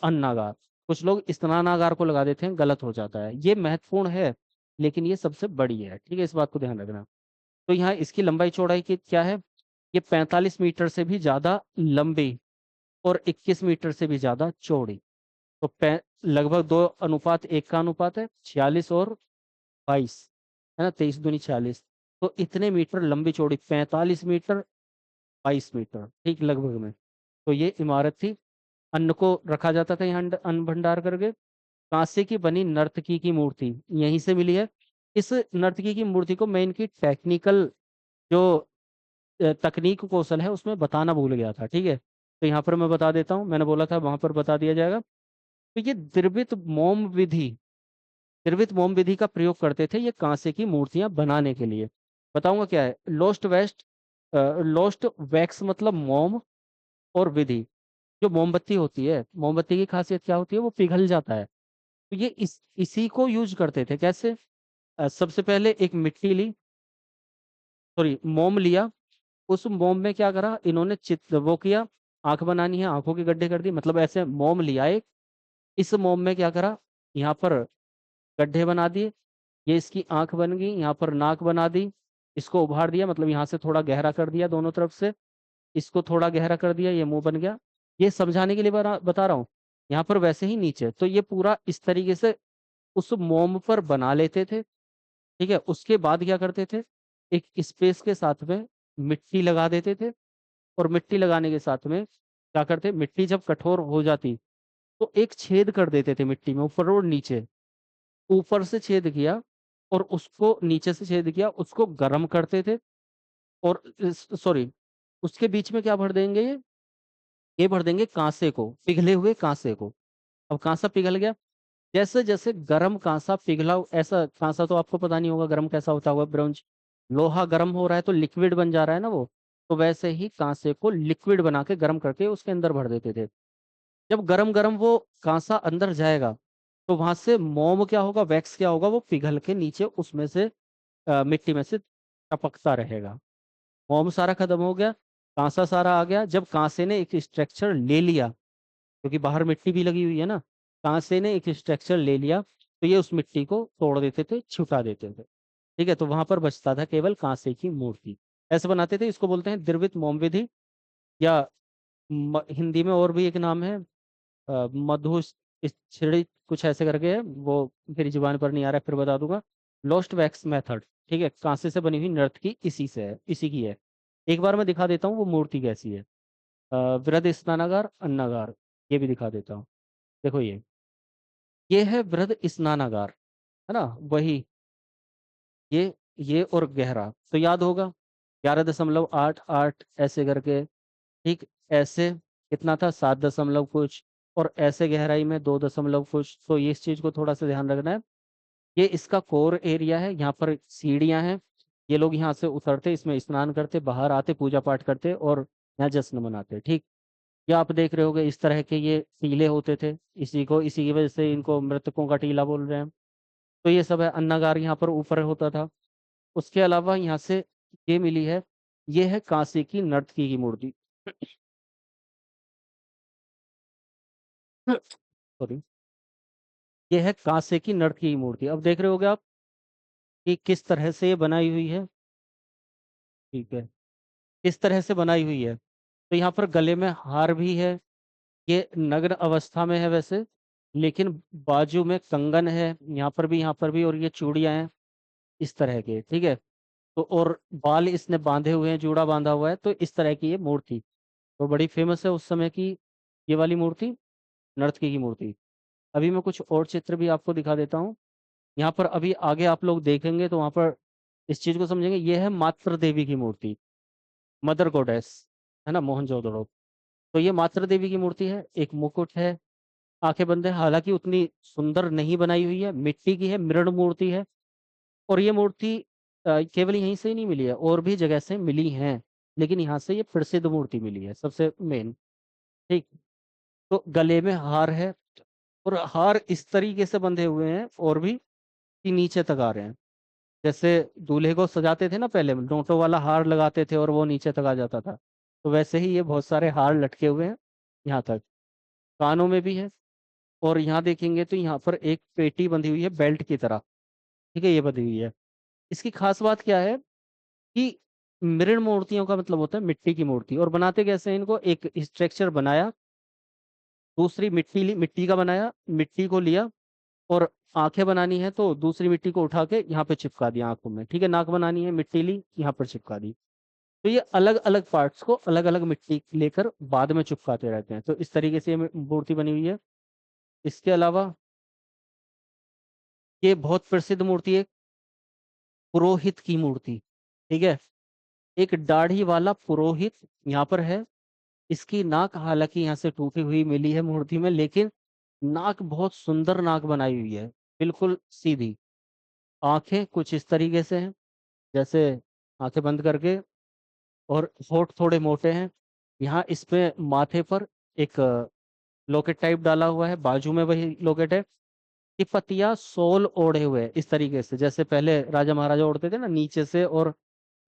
A: अन्नागार। कुछ लोग स्नानागार को लगा देते हैं, गलत हो जाता है, ये महत्वपूर्ण है लेकिन ये सबसे बड़ी है। ठीक है, इस बात को ध्यान रखना। तो यहाँ इसकी लंबाई चौड़ाई की क्या है? ये 45 मीटर से भी ज्यादा लंबी और 21 मीटर से भी ज्यादा चौड़ी। तो लगभग 2:1 का अनुपात है, 46 और 22, है ना, 23 दूनी 46। तो इतने मीटर लंबी चौड़ी, 45 मीटर, 22 मीटर, ठीक लगभग में। तो ये इमारत थी। अन्न को रखा जाता था यहाँ, अन्न भंडार करके। कांसे की बनी नर्तकी की मूर्ति यहीं से मिली है। इस नर्तकी की मूर्ति को मैं इनकी टेक्निकल जो तकनीक कौशल है उसमें बताना भूल गया था। ठीक है, तो यहाँ पर मैं बता देता हूँ, मैंने बोला था वहां पर बता दिया जाएगा। तो ये द्रवित मोम विधि का प्रयोग करते थे ये कांसे की मूर्तियां बनाने के लिए। बताऊंगा क्या है लोस्ट वैक्स, मतलब मोम, और विधि। जो मोमबत्ती होती है, मोमबत्ती की खासियत क्या होती है? वो पिघल जाता है। तो ये इसी को यूज करते थे। कैसे? सबसे पहले एक मिट्टी ली, सॉरी मोम लिया, उस मोम में क्या करा इन्होंने, चित्र वो किया, आंख बनानी है, आंखों के गड्ढे कर दी, मतलब ऐसे मोम लिया एक, इस मोम में क्या करा, यहाँ पर गड्ढे बना दिए, ये इसकी आंख बन गई, यहाँ पर नाक बना दी, इसको उभार दिया, मतलब यहाँ से थोड़ा गहरा कर दिया दोनों तरफ से, इसको थोड़ा गहरा कर दिया, ये मुंह बन गया। ये समझाने के लिए बता रहा हूँ। यहाँ पर वैसे ही नीचे, तो ये पूरा इस तरीके से उस मोम पर बना लेते थे। ठीक है, उसके बाद क्या करते थे, एक स्पेस के साथ में मिट्टी लगा देते थे, और मिट्टी लगाने के साथ में क्या करते, मिट्टी जब कठोर हो जाती तो एक छेद कर देते थे मिट्टी में, ऊपर और नीचे, ऊपर से छेद किया और उसको नीचे से छेद किया, उसको गर्म करते थे। और सॉरी, उसके बीच में क्या भर देंगे, ये भर देंगे कांसे को, पिघले हुए कांसे को। अब कांसा पिघल गया, जैसे जैसे गर्म कांसा पिघला, ऐसा कांसा तो आपको पता नहीं होगा गर्म कैसा होता होगा, ब्रोंज, लोहा गर्म हो रहा है तो लिक्विड बन जा रहा है ना वो, तो वैसे ही कांसे को लिक्विड बना के गर्म करके उसके अंदर भर देते थे। जब गरम गरम वो कांसा अंदर जाएगा, तो वहां से मोम क्या होगा, वैक्स क्या होगा, वो पिघल के नीचे उसमें से मिट्टी में से टपकता रहेगा। मोम सारा खत्म हो गया, कांसा सारा आ गया। जब कांसे ने एक स्ट्रक्चर ले लिया, क्योंकि बाहर मिट्टी भी लगी हुई है ना, कांसे ने एक स्ट्रक्चर ले लिया, तो ये उस मिट्टी को तोड़ देते थे, छुटा देते थे। ठीक है, तो वहां पर बचता था केवल कांसे की मूर्ति। ऐसे बनाते थे, इसको बोलते हैं द्रवित मोम विधि, या हिंदी में और भी एक नाम है, मधु छिड़ी कुछ ऐसे करके है वो, मेरी जुबान पर नहीं आ रहा है, फिर बता दूंगा। Lost wax method. ठीक है, कांसे से बनी हुई नर्त की इसी से है, इसी की है। एक बार मैं दिखा देता हूँ वो मूर्ति कैसी है। वृहद स्नानागार अन्नागार, ये भी दिखा देता हूँ। देखो ये है वृहद स्नानागार, है ना, वही, ये और गहरा तो याद होगा, 11.88 ऐसे करके। ठीक, ऐसे कितना था, 7 दशमलव कुछ, और ऐसे गहराई में 2 दशमलव कुछ। तो ये इस चीज को थोड़ा सा ध्यान रखना है। ये इसका कोर एरिया है, यहाँ पर सीढ़ियाँ हैं, ये लोग यहाँ से उतरते, इसमें स्नान करते, बाहर आते, पूजा पाठ करते और यहाँ जश्न मनाते। ठीक, ये आप देख रहे होगे इस तरह के ये टीले होते थे, इसी की वजह से इनको मृतकों का टीला बोल रहे हैं। तो ये सब है, अन्नागार यहाँ पर ऊपर होता था। उसके अलावा यहाँ से ये मिली है, ये है कांसे की नर्तकी की मूर्ति। सॉरी, ये है कांसे की नर्तकी की मूर्ति। अब देख रहे होगे आप कि किस तरह से ये बनाई हुई है। ठीक है, किस तरह से बनाई हुई है। तो यहाँ पर गले में हार भी है, ये नग्न अवस्था में है वैसे, लेकिन बाजू में कंगन है, यहाँ पर भी, और ये चूड़ियां हैं इस तरह के। ठीक है, तो और बाल इसने बांधे हुए हैं, जूड़ा बांधा हुआ है, तो इस तरह की ये मूर्ति तो बड़ी फेमस है उस समय की, ये वाली मूर्ति, नर्तकी की मूर्ति। अभी मैं कुछ और चित्र भी आपको दिखा देता हूँ। यहाँ पर अभी आगे आप लोग देखेंगे तो वहां पर इस चीज को समझेंगे, ये है मातृ देवी की मूर्ति, मदर गॉडेस, है ना, मोहनजोदड़ो। तो ये मातृ देवी की मूर्ति है, एक मुकुट है, आंखें बंद है, हालांकि उतनी सुंदर नहीं बनाई हुई है, मिट्टी की है, मृण मूर्ति है। और ये मूर्ति केवल यहीं से ही नहीं मिली है, और भी जगह से मिली है, लेकिन यहाँ से ये प्रसिद्ध मूर्ति मिली है सबसे मेन। ठीक, तो गले में हार है, और हार इस तरीके से बंधे हुए हैं, और भी कि नीचे तक आ रहे हैं। जैसे दूल्हे को सजाते थे ना पहले, नोटों वाला हार लगाते थे और वो नीचे तक आ जाता था, तो वैसे ही ये बहुत सारे हार लटके हुए हैं यहाँ तक, कानों में भी है। और यहाँ देखेंगे तो यहाँ पर एक पेटी बंधी हुई है बेल्ट की तरह। ठीक है, ये बंधी हुई है। इसकी खास बात क्या है कि मृण मूर्तियों का मतलब होता है मिट्टी की मूर्ति, और बनाते कैसे हैं इनको, एक स्ट्रक्चर बनाया, दूसरी मिट्टी ली, मिट्टी का बनाया, मिट्टी को लिया, और आंखें बनानी है तो दूसरी मिट्टी को उठा के यहाँ पे चिपका दिया आंखों में। ठीक है, नाक बनानी है, मिट्टी ली, यहाँ पर चिपका दी। तो ये अलग अलग पार्ट्स को अलग अलग मिट्टी लेकर बाद में चिपकाते रहते हैं, तो इस तरीके से ये मूर्ति बनी हुई है। इसके अलावा ये बहुत प्रसिद्ध मूर्ति है, पुरोहित की मूर्ति। ठीक है, एक दाढ़ी वाला पुरोहित यहाँ पर है, इसकी नाक हालांकि यहाँ से टूटी हुई मिली है मूर्ति में, लेकिन नाक बहुत सुंदर नाक बनाई हुई है, बिल्कुल सीधी। आंखें कुछ इस तरीके से हैं, जैसे आंखें बंद करके, और होठ थोड़े मोटे हैं। यहाँ इस पे माथे पर एक लॉकेट टाइप डाला हुआ है, बाजू में वही लॉकेट है। कि पतिया सोल ओढ़े हुए हैं, इस तरीके से, जैसे पहले राजा महाराजा ओढ़ते थे ना, नीचे से और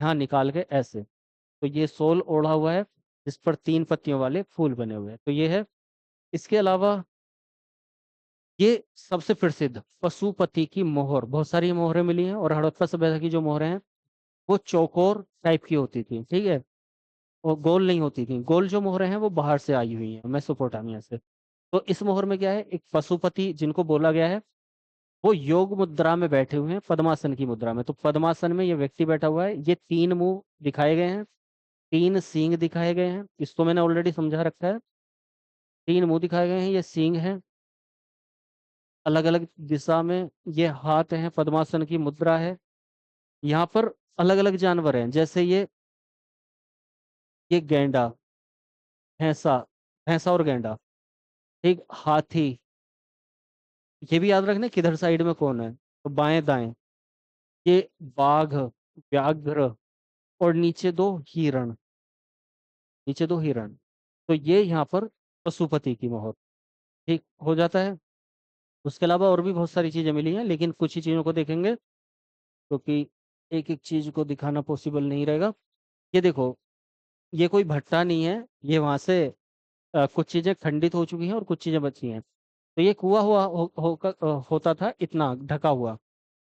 A: यहाँ निकाल के ऐसे। तो ये सोल ओढ़ा हुआ है जिस पर 3 पत्तियों वाले फूल बने हुए हैं, तो ये है। इसके अलावा ये सबसे प्रसिद्ध पशुपति की मोहर, बहुत सारी मोहरें मिली हैं, और हड़प्पा सभ्यता की जो मोहरें हैं वो चौकोर टाइप की होती थी, ठीक है, और गोल नहीं होती थी। गोल जो मोहरें हैं वो बाहर से आई हुई हैं, मेसोपोटामिया से। तो इस मोहर में क्या है, एक पशुपति जिनको बोला गया है, वो योग मुद्रा में बैठे हुए हैं, पद्मासन की मुद्रा में। तो पद्मासन में ये व्यक्ति बैठा हुआ है, ये 3 मुंह दिखाए गए हैं, 3 सींग दिखाए गए हैं, इसको मैंने ऑलरेडी समझा रखा है। 3 मुंह दिखाए गए हैं, ये सींग हैं, अलग अलग दिशा में ये हाथ हैं, पद्मासन की मुद्रा है। यहाँ पर अलग अलग जानवर हैं, जैसे ये गैंडा, भैंसा, भैंसा और गैंडा, ठीक, हाथी। ये भी याद रखना किधर साइड में कौन है, तो बाएं दाएं। ये बाघ, व्याघ्र, और नीचे 2 हिरण, नीचे 2 हिरण। तो ये यहाँ पर पशुपति की मोहर, ठीक हो जाता है। उसके अलावा और भी बहुत सारी चीजें मिली हैं, लेकिन कुछ ही चीजों को देखेंगे, क्योंकि एक एक चीज को दिखाना पॉसिबल नहीं रहेगा। ये देखो, ये कोई भट्टा नहीं है, ये वहां से कुछ चीजें खंडित हो चुकी हैं और कुछ चीजें बची हैं। तो ये कुआ हुआ होता था इतना ढका हुआ,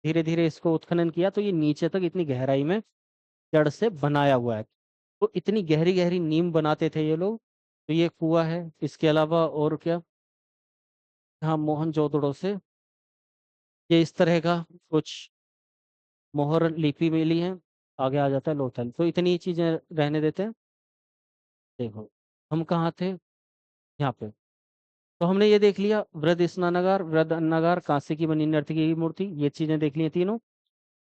A: धीरे धीरे इसको उत्खनन किया तो ये नीचे तक इतनी गहराई में जड़ से बनाया हुआ है। तो इतनी गहरी गहरी नींव बनाते थे ये लोग। तो ये कुआ है। इसके अलावा और क्या, हाँ, मोहनजोदड़ो से ये इस तरह का कुछ मोहर लिपि मिली है। आगे आ जाता है लोथल। तो इतनी चीजें रहने देते हैं। देखो, हम कहाँ थे, यहाँ पे। तो हमने ये देख लिया, वृद्ध स्नानागार, वृद्ध अन्नागार, कांसे की बनी नर्तकी की मूर्ति, ये चीजें देख ली हैं तीनों।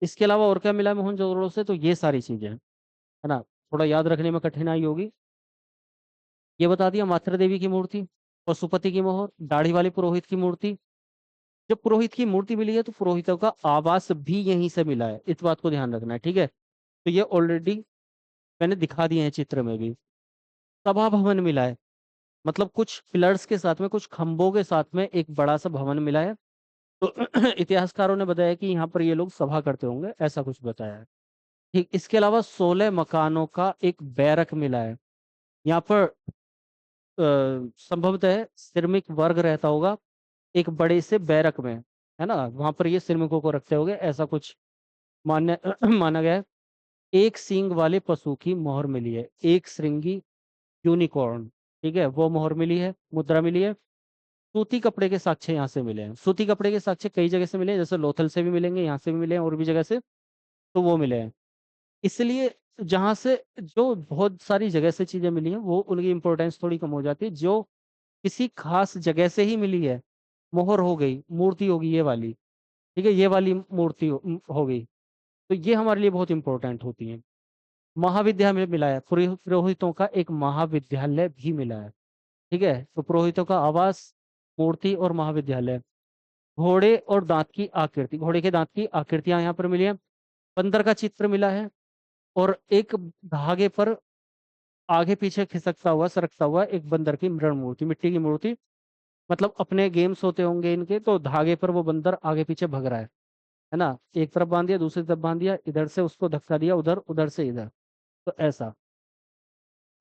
A: इसके अलावा और क्या मिला है मोहनजोदड़ो से, तो ये सारी चीजें हैं, है ना। थोड़ा याद रखने में कठिनाई होगी। ये बता दिया, मात्रा देवी की मूर्ति, पशुपति की मोहर, दाढ़ी वाले पुरोहित की मूर्ति। जब पुरोहित की मूर्ति मिली है तो पुरोहितों का आवास भी यहीं से मिला है, इस बात को ध्यान रखना है, ठीक है। तो ये ऑलरेडी मैंने दिखा दिए हैं चित्र में भी। सभा भवन मिला है, मतलब कुछ पिलर्स के साथ में, कुछ खंभों के साथ में एक बड़ा सा भवन मिला है। तो इतिहासकारों ने बताया कि यहाँ पर ये लोग सभा करते होंगे, ऐसा कुछ बताया है। ठीक, इसके अलावा 16 मकानों का एक बैरक मिला है। यहाँ पर संभवतः श्रमिक वर्ग रहता होगा एक बड़े से बैरक में, है ना, वहां पर ये श्रमिकों को रखते होंगे, ऐसा कुछ मान्य माना गया है। एक सींग वाले पशु की मोहर मिली है, एक श्रृंगी यूनिकॉर्न, ठीक है, वो मोहर मिली है, मुद्रा मिली है। सूती कपड़े के साक्ष्य यहाँ से मिले हैं। सूती कपड़े के साक्ष्य कई जगह से मिले हैं, जैसे लोथल से भी मिलेंगे, यहाँ से भी मिले हैं, और भी जगह से, तो वो मिले हैं। इसलिए जहां से जो बहुत सारी जगह से चीजें मिली हैं वो उनकी इंपॉर्टेंस थोड़ी कम हो जाती है। जो किसी खास जगह से ही मिली है, मोहर हो गई, मूर्ति होगी ये वाली, ठीक है, ये वाली मूर्ति हो गई, तो ये हमारे लिए बहुत इंपॉर्टेंट होती है। महाविद्यालय मिला है, पुरोहितों का एक महाविद्यालय भी मिला है, ठीक है। तो पुरोहितों का आवास, मूर्ति और महाविद्यालय। घोड़े और दांत की आकृति, घोड़े के दांत की आकृतियां यहाँ पर मिली है। बंदर का चित्र मिला है, और एक धागे पर आगे पीछे खिसकता हुआ, सरकता हुआ एक बंदर की मृण मूर्ति, मिट्टी की मूर्ति। मतलब अपने गेम्स होते होंगे इनके, तो धागे पर वो बंदर आगे पीछे भग रहा है ना, एक तरफ बांध दिया, दूसरी तरफ बांध दिया, इधर से उसको धक्का दिया, उधर, उधर से इधर, तो ऐसा।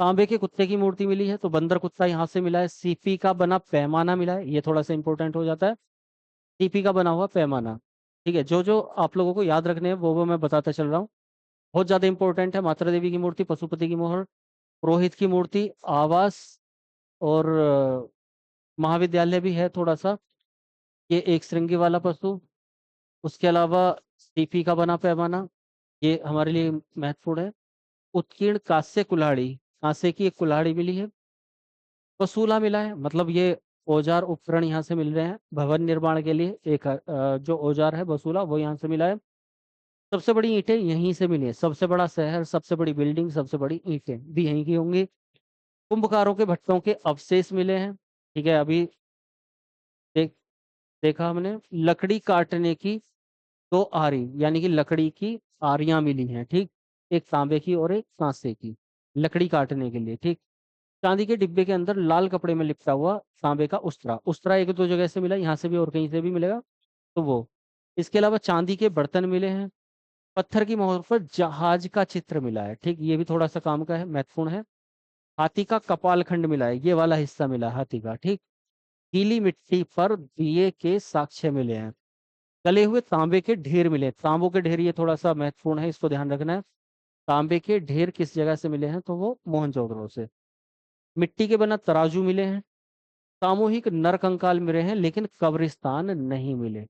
A: तांबे के कुत्ते की मूर्ति मिली है, तो बंदर कुत्ता यहाँ से मिला है। सीपी का बना पैमाना मिला है, ये थोड़ा सा इंपॉर्टेंट हो जाता है, सीपी का बना हुआ पैमाना, ठीक है। जो जो आप लोगों को याद रखने हैं वो मैं बताता चल रहा हूँ। बहुत ज्यादा इंपॉर्टेंट है, मात्रा देवी की मूर्ति, पशुपति की मोहर, पुरोहित की मूर्ति, आवास, और महाविद्यालय भी है थोड़ा सा। ये एक श्रृंगी वाला पशु। उसके अलावा सीपी का बना पैमाना, ये हमारे लिए महत्वपूर्ण है। उत्कीर्ण कांस्य कुल्हाड़ी, कांसे की एक कुल्हाड़ी मिली है। वसूला मिला है, मतलब ये औजार उपकरण यहाँ से मिल रहे हैं भवन निर्माण के लिए। एक जो औजार है वसूला, वो यहाँ से मिला है। सबसे बड़ी ईंटें यहीं से मिली है, सबसे बड़ा शहर, सबसे बड़ी बिल्डिंग, सबसे बड़ी ईंटें भी यहीं की होंगी। कुंभकारों के भट्टों के अवशेष मिले हैं, ठीक है। अभी देख देखा हमने, लकड़ी काटने की 2 आरी, यानी कि लकड़ी की आरियां मिली हैं, ठीक, एक तांबे की और एक कांसे की, लकड़ी काटने के लिए, ठीक। चांदी के डिब्बे के अंदर लाल कपड़े में लिपटा हुआ तांबे का उस्तरा, उस्तरा एक दो जगह से मिला, यहाँ से भी और कहीं से भी मिलेगा, तो वो। इसके अलावा चांदी के बर्तन मिले हैं, पत्थर की मोहर पर जहाज का चित्र मिला है, ठीक, ये भी थोड़ा सा काम का है, महत्वपूर्ण है। हाथी का कपाल खंड मिला है, ये वाला हिस्सा मिला है हाथी का, ठीक। गीली मिट्टी पर दिए के साक्ष्य मिले हैं। गले हुए तांबे के ढेर मिले हैं। तांबों के ढेर ये थोड़ा सा महत्वपूर्ण है, इसको ध्यान रखना है। तांबे के ढेर किस जगह से मिले हैं, तो वो मोहनजोदड़ो से। मिट्टी के बना तराजू मिले हैं। सामूहिक नरकंकाल मिले हैं, लेकिन कब्रिस्तान नहीं मिले।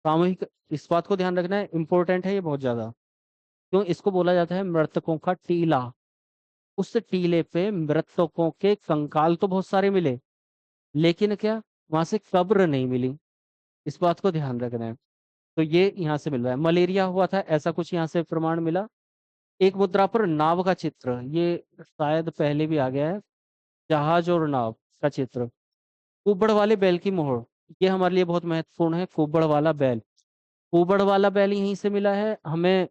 A: सामूहिक, इस बात को ध्यान रखना है, इंपॉर्टेंट है ये बहुत ज्यादा। क्यों, इसको बोला जाता है मृतकों का टीला। उस टीले पे मृतकों के कंकाल तो बहुत सारे मिले, लेकिन क्या, वहां से कब्र नहीं मिली। इस बात को ध्यान रखना है। तो ये यहाँ से मिल रहा है। मलेरिया हुआ था, ऐसा कुछ यहाँ से प्रमाण मिला। एक मुद्रा पर नाव का चित्र, ये शायद पहले भी आ गया है। जहाज और नाव का चित्र। कुबड़ वाले बैल की मोहर, ये हमारे लिए बहुत महत्वपूर्ण है। कुबड़ वाला बैल, कुबड़ वाला बैल यहीं से मिला है हमें।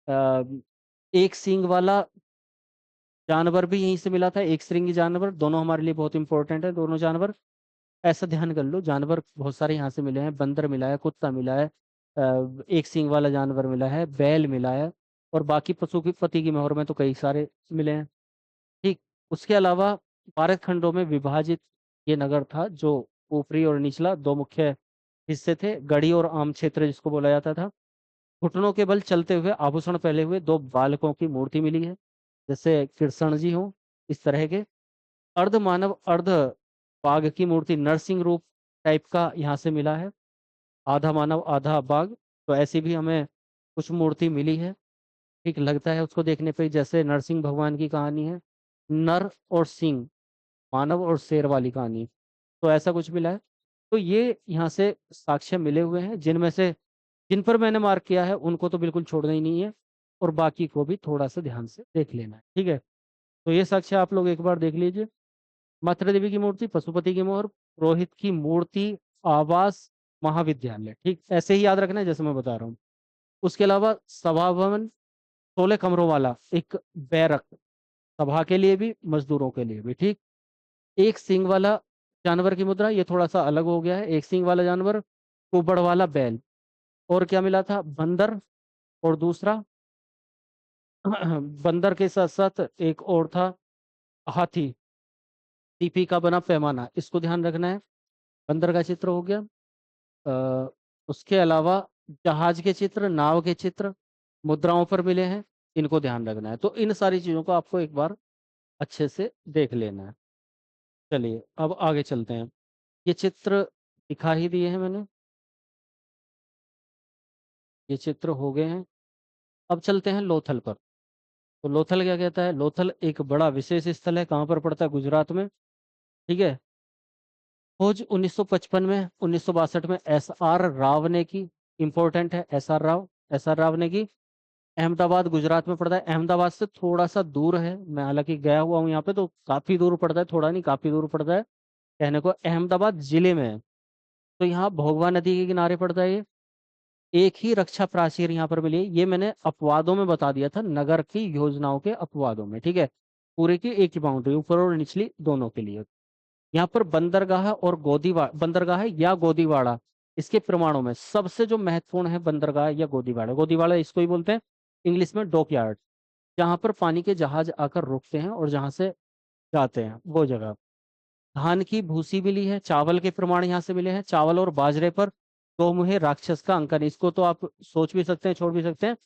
A: अ, एक सींग वाला जानवर भी यहीं से मिला था, एक श्रृंगी जानवर, दोनों हमारे लिए बहुत इंपॉर्टेंट है दोनों जानवर। ऐसा ध्यान कर लो, जानवर बहुत सारे यहाँ से मिले हैं। बंदर मिला है, कुत्ता मिला है, एक सींग वाला जानवर मिला है, बैल मिला है। और बाकी पशु की पति की मोहर में तो कई सारे मिले हैं, ठीक। उसके अलावा भारत खंडों में विभाजित ये नगर था, जो ऊपरी और निचला दो मुख्य हिस्से थे। गढ़ी और आम क्षेत्र जिसको बोला जाता था। घुटनों के बल चलते हुए आभूषण पहने हुए दो बालकों की मूर्ति मिली है, जैसे कृष्ण जी हो, इस तरह के। अर्ध मानव अर्ध बाघ की मूर्ति, नरसिंह रूप टाइप का यहाँ से मिला है। आधा मानव आधा बाघ, तो ऐसी भी हमें कुछ मूर्ति मिली है। ठीक लगता है उसको देखने पे जैसे नरसिंह भगवान की कहानी है, नर और सिंह, मानव और शेर वाली कहानी, तो ऐसा कुछ मिला है। तो ये यहाँ से साक्ष्य मिले हुए हैं, जिनमें से जिन पर मैंने मार्क किया है उनको तो बिल्कुल छोड़ना ही नहीं है, और बाकी को भी थोड़ा सा ध्यान से देख लेना है, ठीक है। तो ये साक्ष्य आप लोग एक बार देख लीजिए। मात्रा देवी की मूर्ति, पशुपति की मोहर, पुरोहित की मूर्ति, आवास, महाविद्यालय, ठीक, ऐसे ही याद रखना है जैसे मैं बता रहा हूँ। उसके अलावा सभा भवन, 16 कमरों वाला एक बैरक, सभा के लिए भी मजदूरों के लिए भी, ठीक। एक सींग वाला जानवर की मुद्रा, ये थोड़ा सा अलग हो गया है। एक सींग वाला जानवर, कुबड़ वाला बैल, और क्या मिला था, बंदर, और दूसरा बंदर के साथ साथ एक और था, हाथी। सीपी का बना पैमाना, इसको ध्यान रखना है। बंदर का चित्र हो गया। अ, उसके अलावा जहाज के चित्र, नाव के चित्र मुद्राओं पर मिले हैं, इनको ध्यान रखना है। तो इन सारी चीजों को आपको एक बार अच्छे से देख लेना है। चलिए अब आगे चलते हैं। ये चित्र दिखा ही दिए हैं मैंने, ये चित्र हो गए हैं। अब चलते हैं लोथल पर। तो लोथल क्या कहता है, लोथल एक बड़ा विशेष स्थल है, कहाँ पर पड़ता है, गुजरात में, ठीक है। खोज 1955 में, 1962 में एस आर राव ने की। इंपॉर्टेंट है, S R Rao, S R Rao ने की। अहमदाबाद गुजरात में पड़ता है, अहमदाबाद से थोड़ा सा दूर है, मैं हालांकि गया हुआ हूँ यहाँ पे, तो काफी दूर पड़ता है, थोड़ा नहीं काफी दूर पड़ता है। कहने को अहमदाबाद जिले में है। तो यहाँ भोगवा नदी के किनारे पड़ता है ये। एक ही रक्षा प्राचीर यहाँ पर मिली है, ये मैंने अपवादों में बता दिया था, नगर की योजनाओं के अपवादों में, ठीक है। पूरे की एक ही बाउंड्री, ऊपर और निचली दोनों के लिए। यहाँ पर बंदरगाह और गोदीवाड़ा, बंदरगाह या गोदीवाड़ा, इसके प्रमाणों में सबसे जो महत्वपूर्ण है बंदरगाह या गोदीवाड़ा। गोदीवाड़ा इसको ही बोलते हैं इंग्लिश में डॉकयार्ड, जहाँ पर पानी के जहाज आकर रुकते हैं और जहाँ से जाते हैं, वो जगह। धान की भूसी मिली है, चावल के प्रमाण यहाँ से मिले हैं। चावल और बाजरे पर दो मुहे राक्षस का अंकन, इसको तो आप सोच भी सकते हैं, छोड़ भी सकते हैं,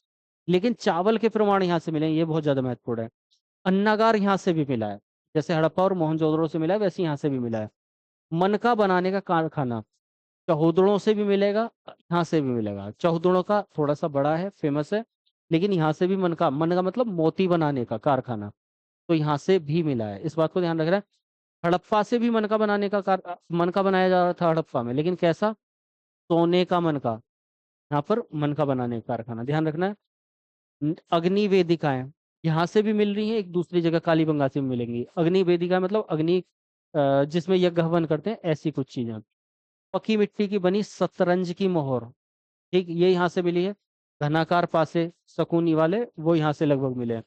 A: लेकिन चावल के प्रमाण यहाँ से मिले हैं, ये बहुत ज्यादा महत्वपूर्ण है। अन्नागार यहाँ से भी मिला है, जैसे हड़प्पा और मोहनजोदड़ो से मिला है, वैसे यहाँ से भी मिला है। मनका बनाने का कारखाना चौहदड़ों से भी मिलेगा, यहाँ से भी मिलेगा। चौहदड़ों का थोड़ा सा बड़ा है, फेमस है, लेकिन यहाँ से भी मनका, मन का मतलब मोती बनाने का कारखाना, तो यहाँ से भी मिला है, इस बात को ध्यान रखना है। हड़प्पा से भी मनका बनाने का मनका बनाया जा रहा था हड़प्पा में, लेकिन कैसा, सोने का मनका। यहाँ पर मनका बनाने का कारखाना, ध्यान रखना है। अग्नि वेदिकाएं यहाँ से भी मिल रही हैं, एक दूसरी जगह कालीबंगा से भी मिलेंगी। अग्नि वेदिका मतलब अग्नि, जिसमें यज्ञ हवन करते हैं, ऐसी कुछ चीजें। पक्की मिट्टी की बनी शतरंज की मोहर, ठीक, ये यहाँ से मिली है। घनाकार पासे शकुनी वाले, वो यहाँ से लगभग मिले हैं।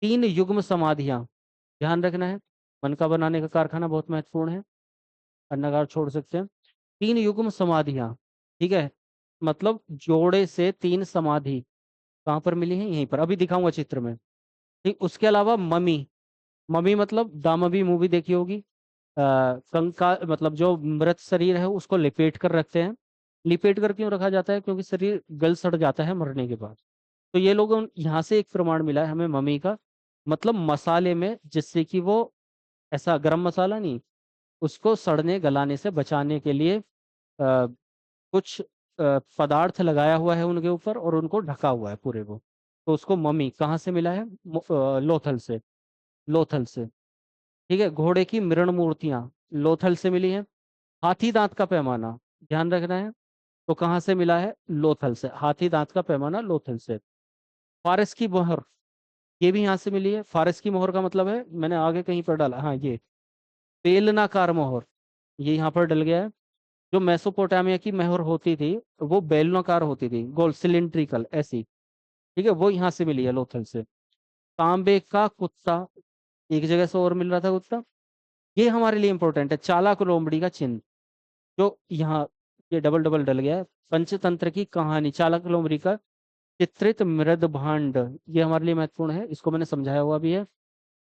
A: 3 युग्म समाधियां, ध्यान रखना है। मनका बनाने का कारखाना बहुत महत्वपूर्ण है, अन्नगार छोड़ सकते हैं। 3 युग्म समाधियां, ठीक है, मतलब जोड़े से 3 समाधि, कहाँ पर मिली है? यहीं पर, अभी दिखाऊंगा चित्र में। ठीक, उसके अलावा ममी। ममी मतलब दामवी मूवी देखी होगी। कंकाल मतलब जो मृत शरीर है उसको लिपेट कर रखते हैं। लिपेट कर क्यों रखा जाता है? क्योंकि शरीर गल सड़ जाता है मरने के बाद। तो ये लोग यहाँ से एक प्रमाण मिला है हमें मम्मी का, मतलब मसाले में, जिससे कि वो, ऐसा गरम मसाला नहीं, उसको सड़ने गलाने से बचाने के लिए कुछ पदार्थ लगाया हुआ है उनके ऊपर और उनको ढका हुआ है पूरे को। तो उसको मम्मी कहाँ से मिला है? लोथल से। लोथल से। ठीक है, घोड़े की मृण मूर्तियां लोथल से मिली हैं। हाथी दांत का पैमाना, ध्यान रखना है। तो कहाँ से मिला है? लोथल से। हाथी दांत का पैमाना लोथल से। फारस की मोहर, ये भी यहाँ से मिली है। फारस की मोहर का मतलब है, मैंने आगे कहीं पर डाला, हाँ ये बेलनाकार मोहर, ये यहाँ पर डल गया है। जो मेसोपोटामिया की मोहर होती थी वो बेलनाकार होती थी, गोल सिलिंड्रिकल ऐसी। ठीक है, वो यहाँ से मिली है लोथल से। तांबे का कुत्ता, एक जगह से और मिल रहा था कुत्ता। ये हमारे लिए इंपॉर्टेंट है, चालाक लोमड़ी का चिन्ह, जो यहाँ, ये डबल डबल डल गया है। पंचतंत्र की कहानी, चालाक लोमड़ी का चित्रित मृद भांड, ये हमारे लिए महत्वपूर्ण है, इसको मैंने समझाया हुआ भी है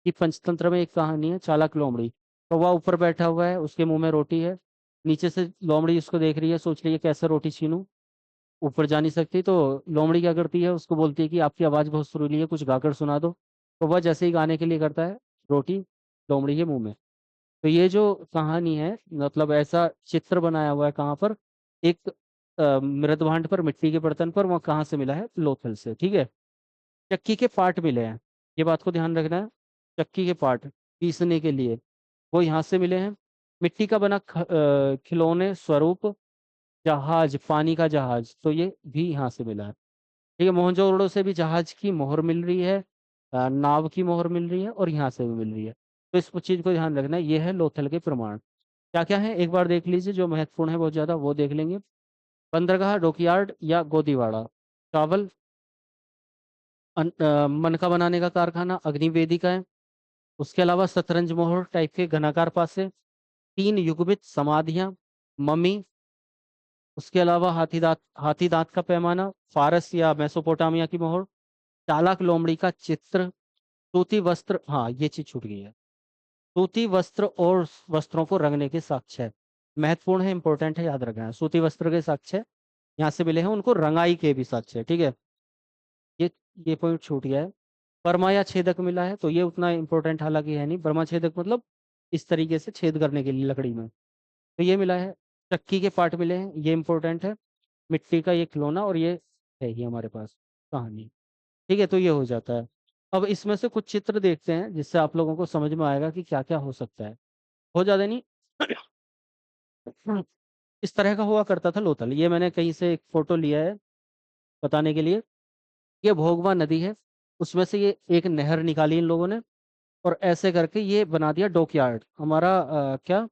A: कि पंचतंत्र में एक कहानी है चालाक लोमड़ी। कौवा ऊपर बैठा हुआ है, उसके मुंह में रोटी है, नीचे से लोमड़ी उसको देख रही है, सोच रही है कैसे रोटी छीनूं, ऊपर जा नहीं सकती। तो लोमड़ी क्या करती है, उसको बोलती है कि आपकी आवाज बहुत सुरीली है, कुछ गाकर सुना दो। तो वह जैसे ही गाने के लिए करता है, रोटी लोमड़ी के मुंह में। तो ये जो कहानी है, मतलब ऐसा चित्र बनाया हुआ है कहाँ पर? एक मृदभांड पर, मिट्टी के बर्तन पर, वह कहाँ से मिला है? लोथल से। ठीक है। चक्की के पार्ट मिले हैं, ये बात को ध्यान रखना है। चक्की के पार्ट पीसने के लिए, वो यहाँ से मिले हैं। मिट्टी का बना खिलौने स्वरूप जहाज, पानी का जहाज, तो ये भी यहाँ से मिला है। ठीक है, मोहनजोदड़ो से भी जहाज की मोहर मिल रही है, नाव की मोहर मिल रही है, और यहाँ से भी मिल रही है। तो इस चीज को ध्यान रखना है, ये है लोथल के प्रमाण। क्या क्या है एक बार देख लीजिए, जो महत्वपूर्ण है बहुत ज्यादा वो देख लेंगे। बंदरगाह, डॉकयार्ड या गोदीवाड़ा। चावल, मनका बनाने का कारखाना, अग्निवेदिका है। उसके अलावा शतरंज मोहर टाइप के घनाकार पासे, तीन युग्मित समाधियां, मम्मी। उसके अलावा हाथी दांत का पैमाना, फारस या मेसोपोटामिया की मोहर, चालाक लोमड़ी का चित्र, सूती वस्त्र, हाँ ये चीज छूट गई है, सूती वस्त्र और वस्त्रों को रंगने के साक्ष्य, महत्वपूर्ण है, इंपॉर्टेंट है, याद रखना है। सूती वस्त्र के साक्ष्य यहाँ से मिले हैं, उनको रंगाई के भी साक्ष्य। ठीक है, ये ये पॉइंट छूट गया है। बर्मा या छेदक मिला है, तो ये उतना इंपॉर्टेंट हालांकि है नहीं। बर्मा छेदक मतलब इस तरीके से छेद करने के लिए लकड़ी में, तो ये मिला है। चक्की के पार्ट मिले हैं, ये इंपॉर्टेंट है। मिट्टी का ये खिलौना, और ये है ही हमारे पास कहानी। ठीक है, तो ये हो जाता है। अब इसमें से कुछ चित्र देखते हैं जिससे आप लोगों को समझ में आएगा कि क्या क्या हो सकता है। हो ज्यादा नहीं। इस तरह का हुआ करता था लोथल, ये मैंने कहीं से एक फोटो लिया है बताने के लिए। ये भोगवा नदी है, उसमें से ये एक नहर निकाली इन लोगों ने, और ऐसे करके ये बना दिया डॉकयार्ड, हमारा क्या,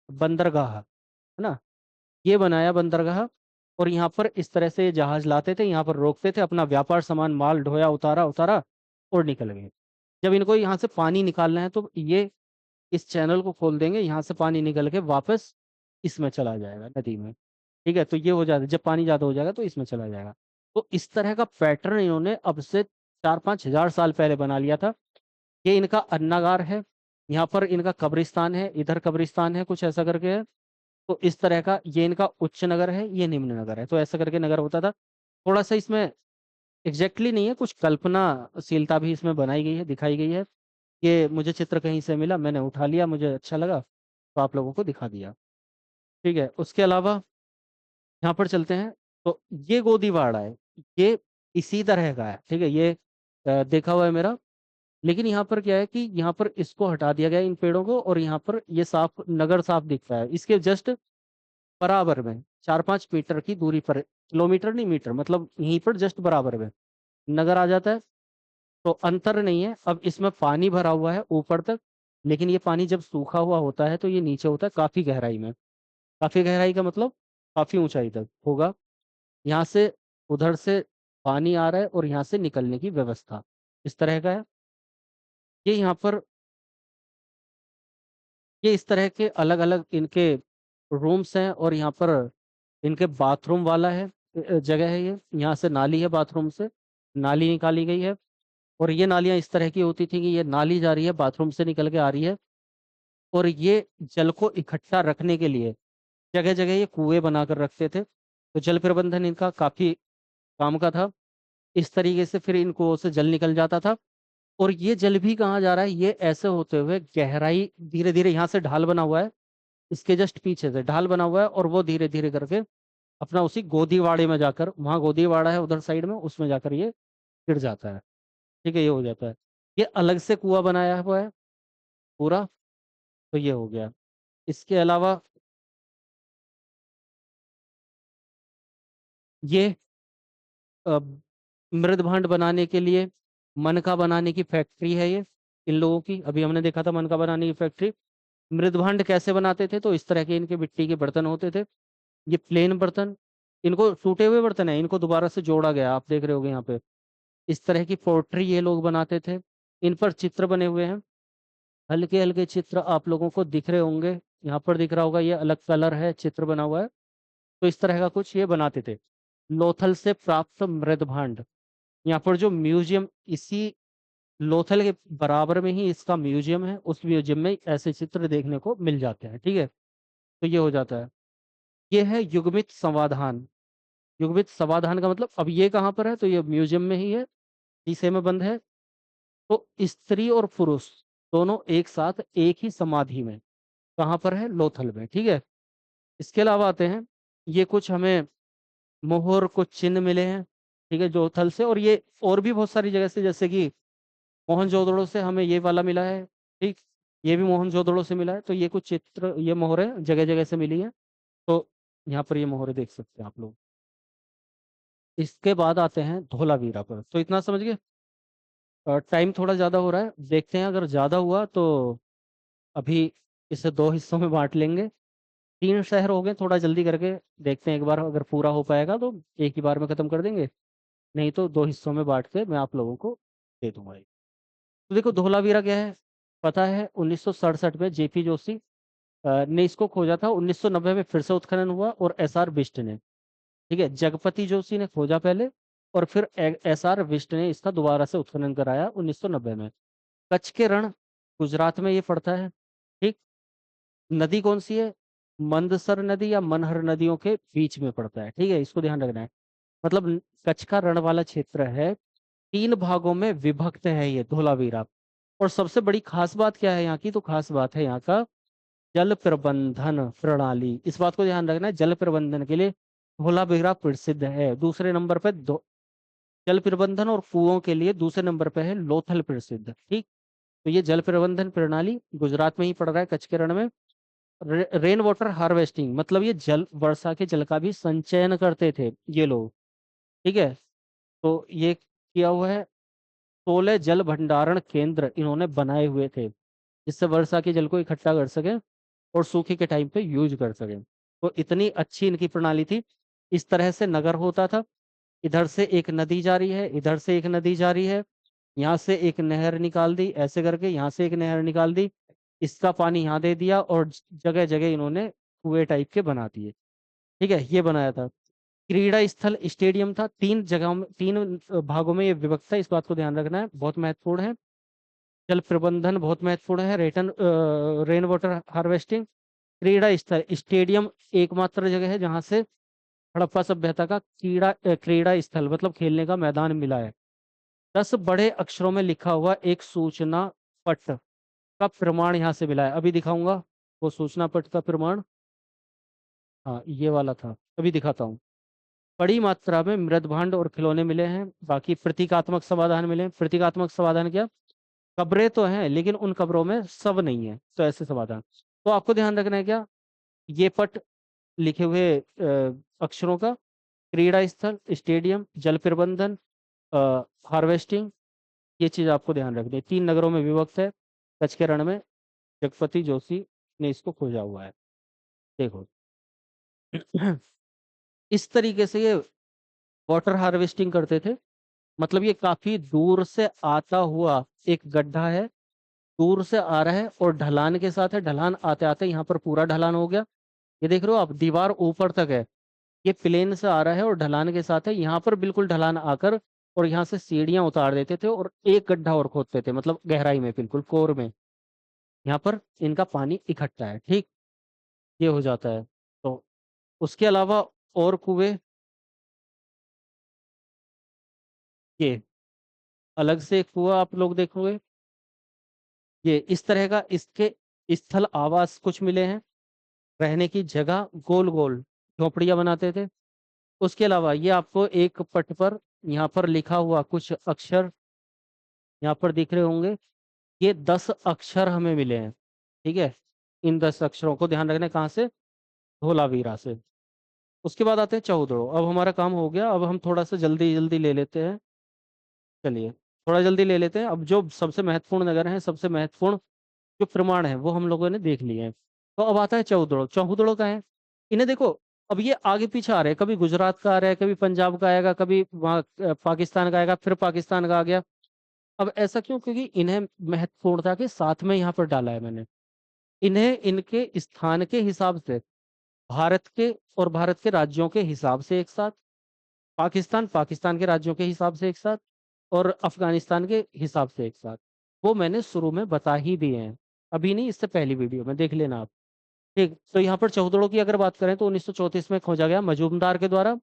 A: बंदरगाह है ना। ये बनाया बंदरगाह, और यहाँ पर इस तरह से जहाज लाते थे, यहाँ पर रोकते थे, अपना व्यापार सामान माल ढोया, उतारा उतारा और निकल गए। जब इनको यहाँ से पानी निकालना है तो ये इस चैनल को खोल देंगे, यहाँ से पानी निकल के वापस इसमें चला जाएगा, नदी में। ठीक है, तो ये हो जाता है, जब पानी ज्यादा हो जाएगा तो इसमें चला जाएगा। तो इस तरह का पैटर्न इन्होंने अब से 4-5 हजार साल पहले बना लिया था। ये इनका अन्नागार है, यहाँ पर इनका कब्रिस्तान है, इधर कब्रिस्तान है, कुछ ऐसा करके है। तो इस तरह का ये इनका उच्च नगर है, ये निम्न नगर है, तो ऐसा करके नगर होता था। थोड़ा सा इसमें एग्जैक्टली नहीं है, कुछ कल्पनाशीलता भी इसमें बनाई गई है, दिखाई गई है। ये मुझे चित्र कहीं से मिला, मैंने उठा लिया, मुझे अच्छा लगा तो आप लोगों को दिखा दिया। ठीक है, उसके अलावा यहाँ पर चलते हैं। तो ये गोदीवाड़ा है, ये इसी तरह का है। ठीक है, ये देखा हुआ है मेरा। लेकिन यहाँ पर क्या है कि यहाँ पर इसको हटा दिया गया है, इन पेड़ों को, और यहाँ पर ये साफ नगर साफ दिखता है। इसके जस्ट बराबर में 4-5 मीटर की दूरी पर, किलोमीटर नहीं मीटर, मतलब यहीं पर जस्ट बराबर में नगर आ जाता है। तो अंतर नहीं है। अब इसमें पानी भरा हुआ है ऊपर तक, लेकिन ये पानी जब सूखा हुआ होता है तो ये नीचे होता है काफी गहराई में। काफी गहराई का मतलब काफी ऊंचाई तक होगा। यहाँ से, उधर से पानी आ रहा है, और यहाँ से निकलने की व्यवस्था इस तरह का है। ये यहाँ पर, ये इस तरह के अलग अलग इनके रूम्स हैं, और यहाँ पर इनके बाथरूम वाला है, जगह है ये, यहाँ से नाली है बाथरूम से, नाली निकाली गई है। और ये नालियां इस तरह की होती थी कि ये नाली जा रही है, बाथरूम से निकल के आ रही है, और ये जल को इकट्ठा रखने के लिए जगह जगह ये कुएं बनाकर रखते थे। तो जल प्रबंधन इनका काफी काम का था। इस तरीके से फिर इन कुओं से जल निकल जाता था। और ये जल भी कहाँ जा रहा है, ये ऐसे होते हुए गहराई धीरे धीरे, यहाँ से ढाल बना हुआ है, इसके जस्ट पीछे से ढाल बना हुआ है, और वो धीरे धीरे करके अपना उसी गोदीवाड़े में जाकर, वहां गोदीवाड़ा है उधर साइड में, उसमें जाकर ये गिर जाता है। ठीक है, ये हो जाता है। ये अलग से कुआं बनाया हुआ है पूरा। तो ये हो गया। इसके अलावा ये अ, मृद भांड बनाने के लिए मनका बनाने की फैक्ट्री है ये, इन लोगों की। अभी हमने देखा था मनका बनाने की फैक्ट्री। मृद भांड कैसे बनाते थे, तो इस तरह के इनके मिट्टी के बर्तन होते थे। ये प्लेन बर्तन, इनको टूटे हुए बर्तन है, इनको दोबारा से जोड़ा गया, आप देख रहे होगे यहाँ पे। इस तरह की पोर्ट्री ये लोग बनाते थे। इन पर चित्र बने हुए हैं, हल्के हल्के चित्र आप लोगों को दिख रहे होंगे। यहाँ पर दिख रहा होगा, ये अलग कलर है, चित्र बना हुआ है। तो इस तरह का कुछ ये बनाते थे। लोथल से प्राप्त मृद भांड, यहाँ पर जो म्यूजियम, इसी लोथल के बराबर में ही इसका म्यूजियम है, उस म्यूजियम में ऐसे चित्र देखने को मिल जाते हैं। ठीक है, तो ये हो जाता है। ये है युग्मित समाधान। युग्मित समाधान का मतलब, अब ये कहाँ पर है, तो ये म्यूजियम में ही है, शीशे में बंद है। तो स्त्री और पुरुष दोनों एक साथ एक ही समाधि में, कहाँ पर है, लोथल में। ठीक है, इसके अलावा आते हैं, ये कुछ हमें मोहर, कुछ चिन्ह मिले हैं। ठीक है, लोथल से, और ये और भी बहुत सारी जगह से, जैसे कि मोहनजोदड़ो से हमें ये वाला मिला है। ठीक, ये भी मोहनजोदड़ो से मिला है। तो ये कुछ चित्र, ये मोहरें जगह जगह से मिली हैं। तो यहाँ पर ये मोहरें देख सकते हैं आप लोग। इसके बाद आते हैं धोलावीरा पर। तो इतना समझ गए। टाइम थोड़ा ज़्यादा हो रहा है, देखते हैं अगर ज़्यादा हुआ तो अभी इसे दो हिस्सों में बांट लेंगे। तीन शहर हो गए, थोड़ा जल्दी करके देखते हैं एक बार, अगर पूरा हो पाएगा तो एक ही बार में ख़त्म कर देंगे, नहीं तो दो हिस्सों में बांट के मैं आप लोगों को दे दूंगा। तो देखो, धोलावीरा क्या है, पता है 1967 में जेपी जोशी ने इसको खोजा था। 1990 में फिर से उत्खनन हुआ, और एसआर बिष्ट ने, ठीक है, जगपति जोशी ने खोजा पहले, और फिर एसआर बिष्ट ने इसका दोबारा से उत्खनन कराया 1990 में। कच्छ के रण, गुजरात में ये पड़ता है। ठीक, नदी कौन सी है, मंदसर नदी या मनहर नदियों के बीच में पड़ता है। ठीक है, इसको ध्यान रखना है। मतलब कच्छ का रण वाला क्षेत्र है, तीन भागों में विभक्त है ये धोलावीरा। और सबसे बड़ी खास बात क्या है यहाँ की, तो खास बात है यहाँ का जल प्रबंधन प्रणाली। इस बात को ध्यान रखना है, जल प्रबंधन के लिए धोलावीरा प्रसिद्ध है। दूसरे नंबर पे जल प्रबंधन और कुओं के लिए दूसरे नंबर पे है लोथल प्रसिद्ध। ठीक, तो ये जल प्रबंधन प्रणाली गुजरात में ही पड़ रहा है, कच्छ के रण में। रेन वाटर हार्वेस्टिंग, मतलब ये जल, वर्षा के जल का भी संचयन करते थे ये लोग। ठीक है, तो ये किया हुआ है। 16 जल भंडारण केंद्र इन्होंने बनाए हुए थे, जिससे वर्षा के जल को इकट्ठा कर सके और सूखे के टाइम पे यूज कर सके। तो इतनी अच्छी इनकी प्रणाली थी। इस तरह से नगर होता था, इधर से एक नदी जा रही है, इधर से एक नदी जा रही है, यहाँ से एक नहर निकाल दी, ऐसे करके यहाँ से एक नहर निकाल दी, इसका पानी यहाँ दे दिया, और जगह जगह इन्होंने कुएं टाइप के बना दिए। ठीक है, ये बनाया था। क्रीड़ा स्थल स्टेडियम था, तीन जगहों में, तीन भागों में ये विभक्त है, इस बात को ध्यान रखना है, बहुत महत्वपूर्ण है। जल प्रबंधन बहुत महत्वपूर्ण है, रेन वाटर हार्वेस्टिंग। क्रीड़ा स्थल स्टेडियम एकमात्र जगह है जहां से हड़प्पा सभ्यता का क्रीड़ा स्थल, मतलब खेलने का मैदान मिला है। 10 बड़े अक्षरों में लिखा हुआ एक सूचना पट का प्रमाण यहाँ से मिला है, अभी दिखाऊंगा वो सूचना पट का प्रमाण। हाँ, ये वाला था, अभी दिखाता हूँ। बड़ी मात्रा में मृद भांड और खिलौने मिले हैं, बाकी प्रतीकात्मक समाधान मिले हैं। प्रतीकात्मक समाधान क्या, कब्रें तो हैं लेकिन उन कब्रों में सब नहीं है, तो ऐसे समाधान। तो आपको ध्यान रखना है क्या, ये पट लिखे हुए अक्षरों का, क्रीड़ा स्थल, स्टेडियम, जल प्रबंधन, हार्वेस्टिंग, ये चीज आपको ध्यान रखनी है। तीन नगरों में विभक्त है, कच्छ के रण में जगपति जोशी ने इसको खोजा हुआ है। देखो इस तरीके से ये वाटर हार्वेस्टिंग करते थे। मतलब ये काफी दूर से आता हुआ एक गड्ढा है, दूर से आ रहा है और ढलान के साथ है, ढलान आते आते यहाँ पर पूरा ढलान हो गया। ये देख रहे हो आप, दीवार ऊपर तक है, ये प्लेन से आ रहा है और ढलान के साथ है, यहाँ पर बिल्कुल ढलान आकर और यहाँ से सीढ़ियां उतार देते थे और एक गड्ढा और खोदते थे, मतलब गहराई में, बिल्कुल कोर में। यहाँ पर इनका पानी इकट्ठा है, ठीक। ये हो जाता है। तो उसके अलावा और कुएं, ये अलग से एक कुआ आप लोग देखोगे, ये इस तरह का, इसके स्थल आवास कुछ मिले हैं, रहने की जगह, गोल गोल झोपड़ियां बनाते थे। उसके अलावा ये आपको एक पट पर यहाँ पर लिखा हुआ कुछ अक्षर यहाँ पर दिख रहे होंगे, ये 10 अक्षर हमें मिले हैं, ठीक है। इन 10 अक्षरों को ध्यान रखना है, कहाँ से? धोलावीरा से। उसके बाद आते हैं चौदड़ो। अब हमारा काम हो गया, अब हम थोड़ा सा जल्दी जल्दी ले लेते हैं। चलिए थोड़ा जल्दी ले लेते हैं। अब जो सबसे महत्वपूर्ण नगर हैं, सबसे महत्वपूर्ण जो प्रमाण है, वो हम लोगों ने देख लिए हैं। तो अब आता है चौदड़ो। चौदड़ो का है, इन्हें देखो, अब ये आगे पीछे आ रहे हैं, कभी गुजरात का आ रहा है, कभी पंजाब का आएगा, कभी वहाँ पाकिस्तान का आएगा, फिर पाकिस्तान का आ गया। अब ऐसा क्यों? क्योंकि इन्हें महत्वपूर्णता के साथ में यहाँ पर डाला है मैंने। इन्हें इनके स्थान के हिसाब से, भारत के और भारत के राज्यों के हिसाब से एक साथ, पाकिस्तान पाकिस्तान के राज्यों के हिसाब से एक साथ, और अफगानिस्तान के हिसाब से एक साथ, वो मैंने शुरू में बता ही दिए हैं। अभी नहीं, इससे पहली वीडियो में देख लेना आप। ठीक, तो यहाँ पर चौदड़ों की अगर बात करें तो 1934 में खोजा गया मजूमदार के द्वारा,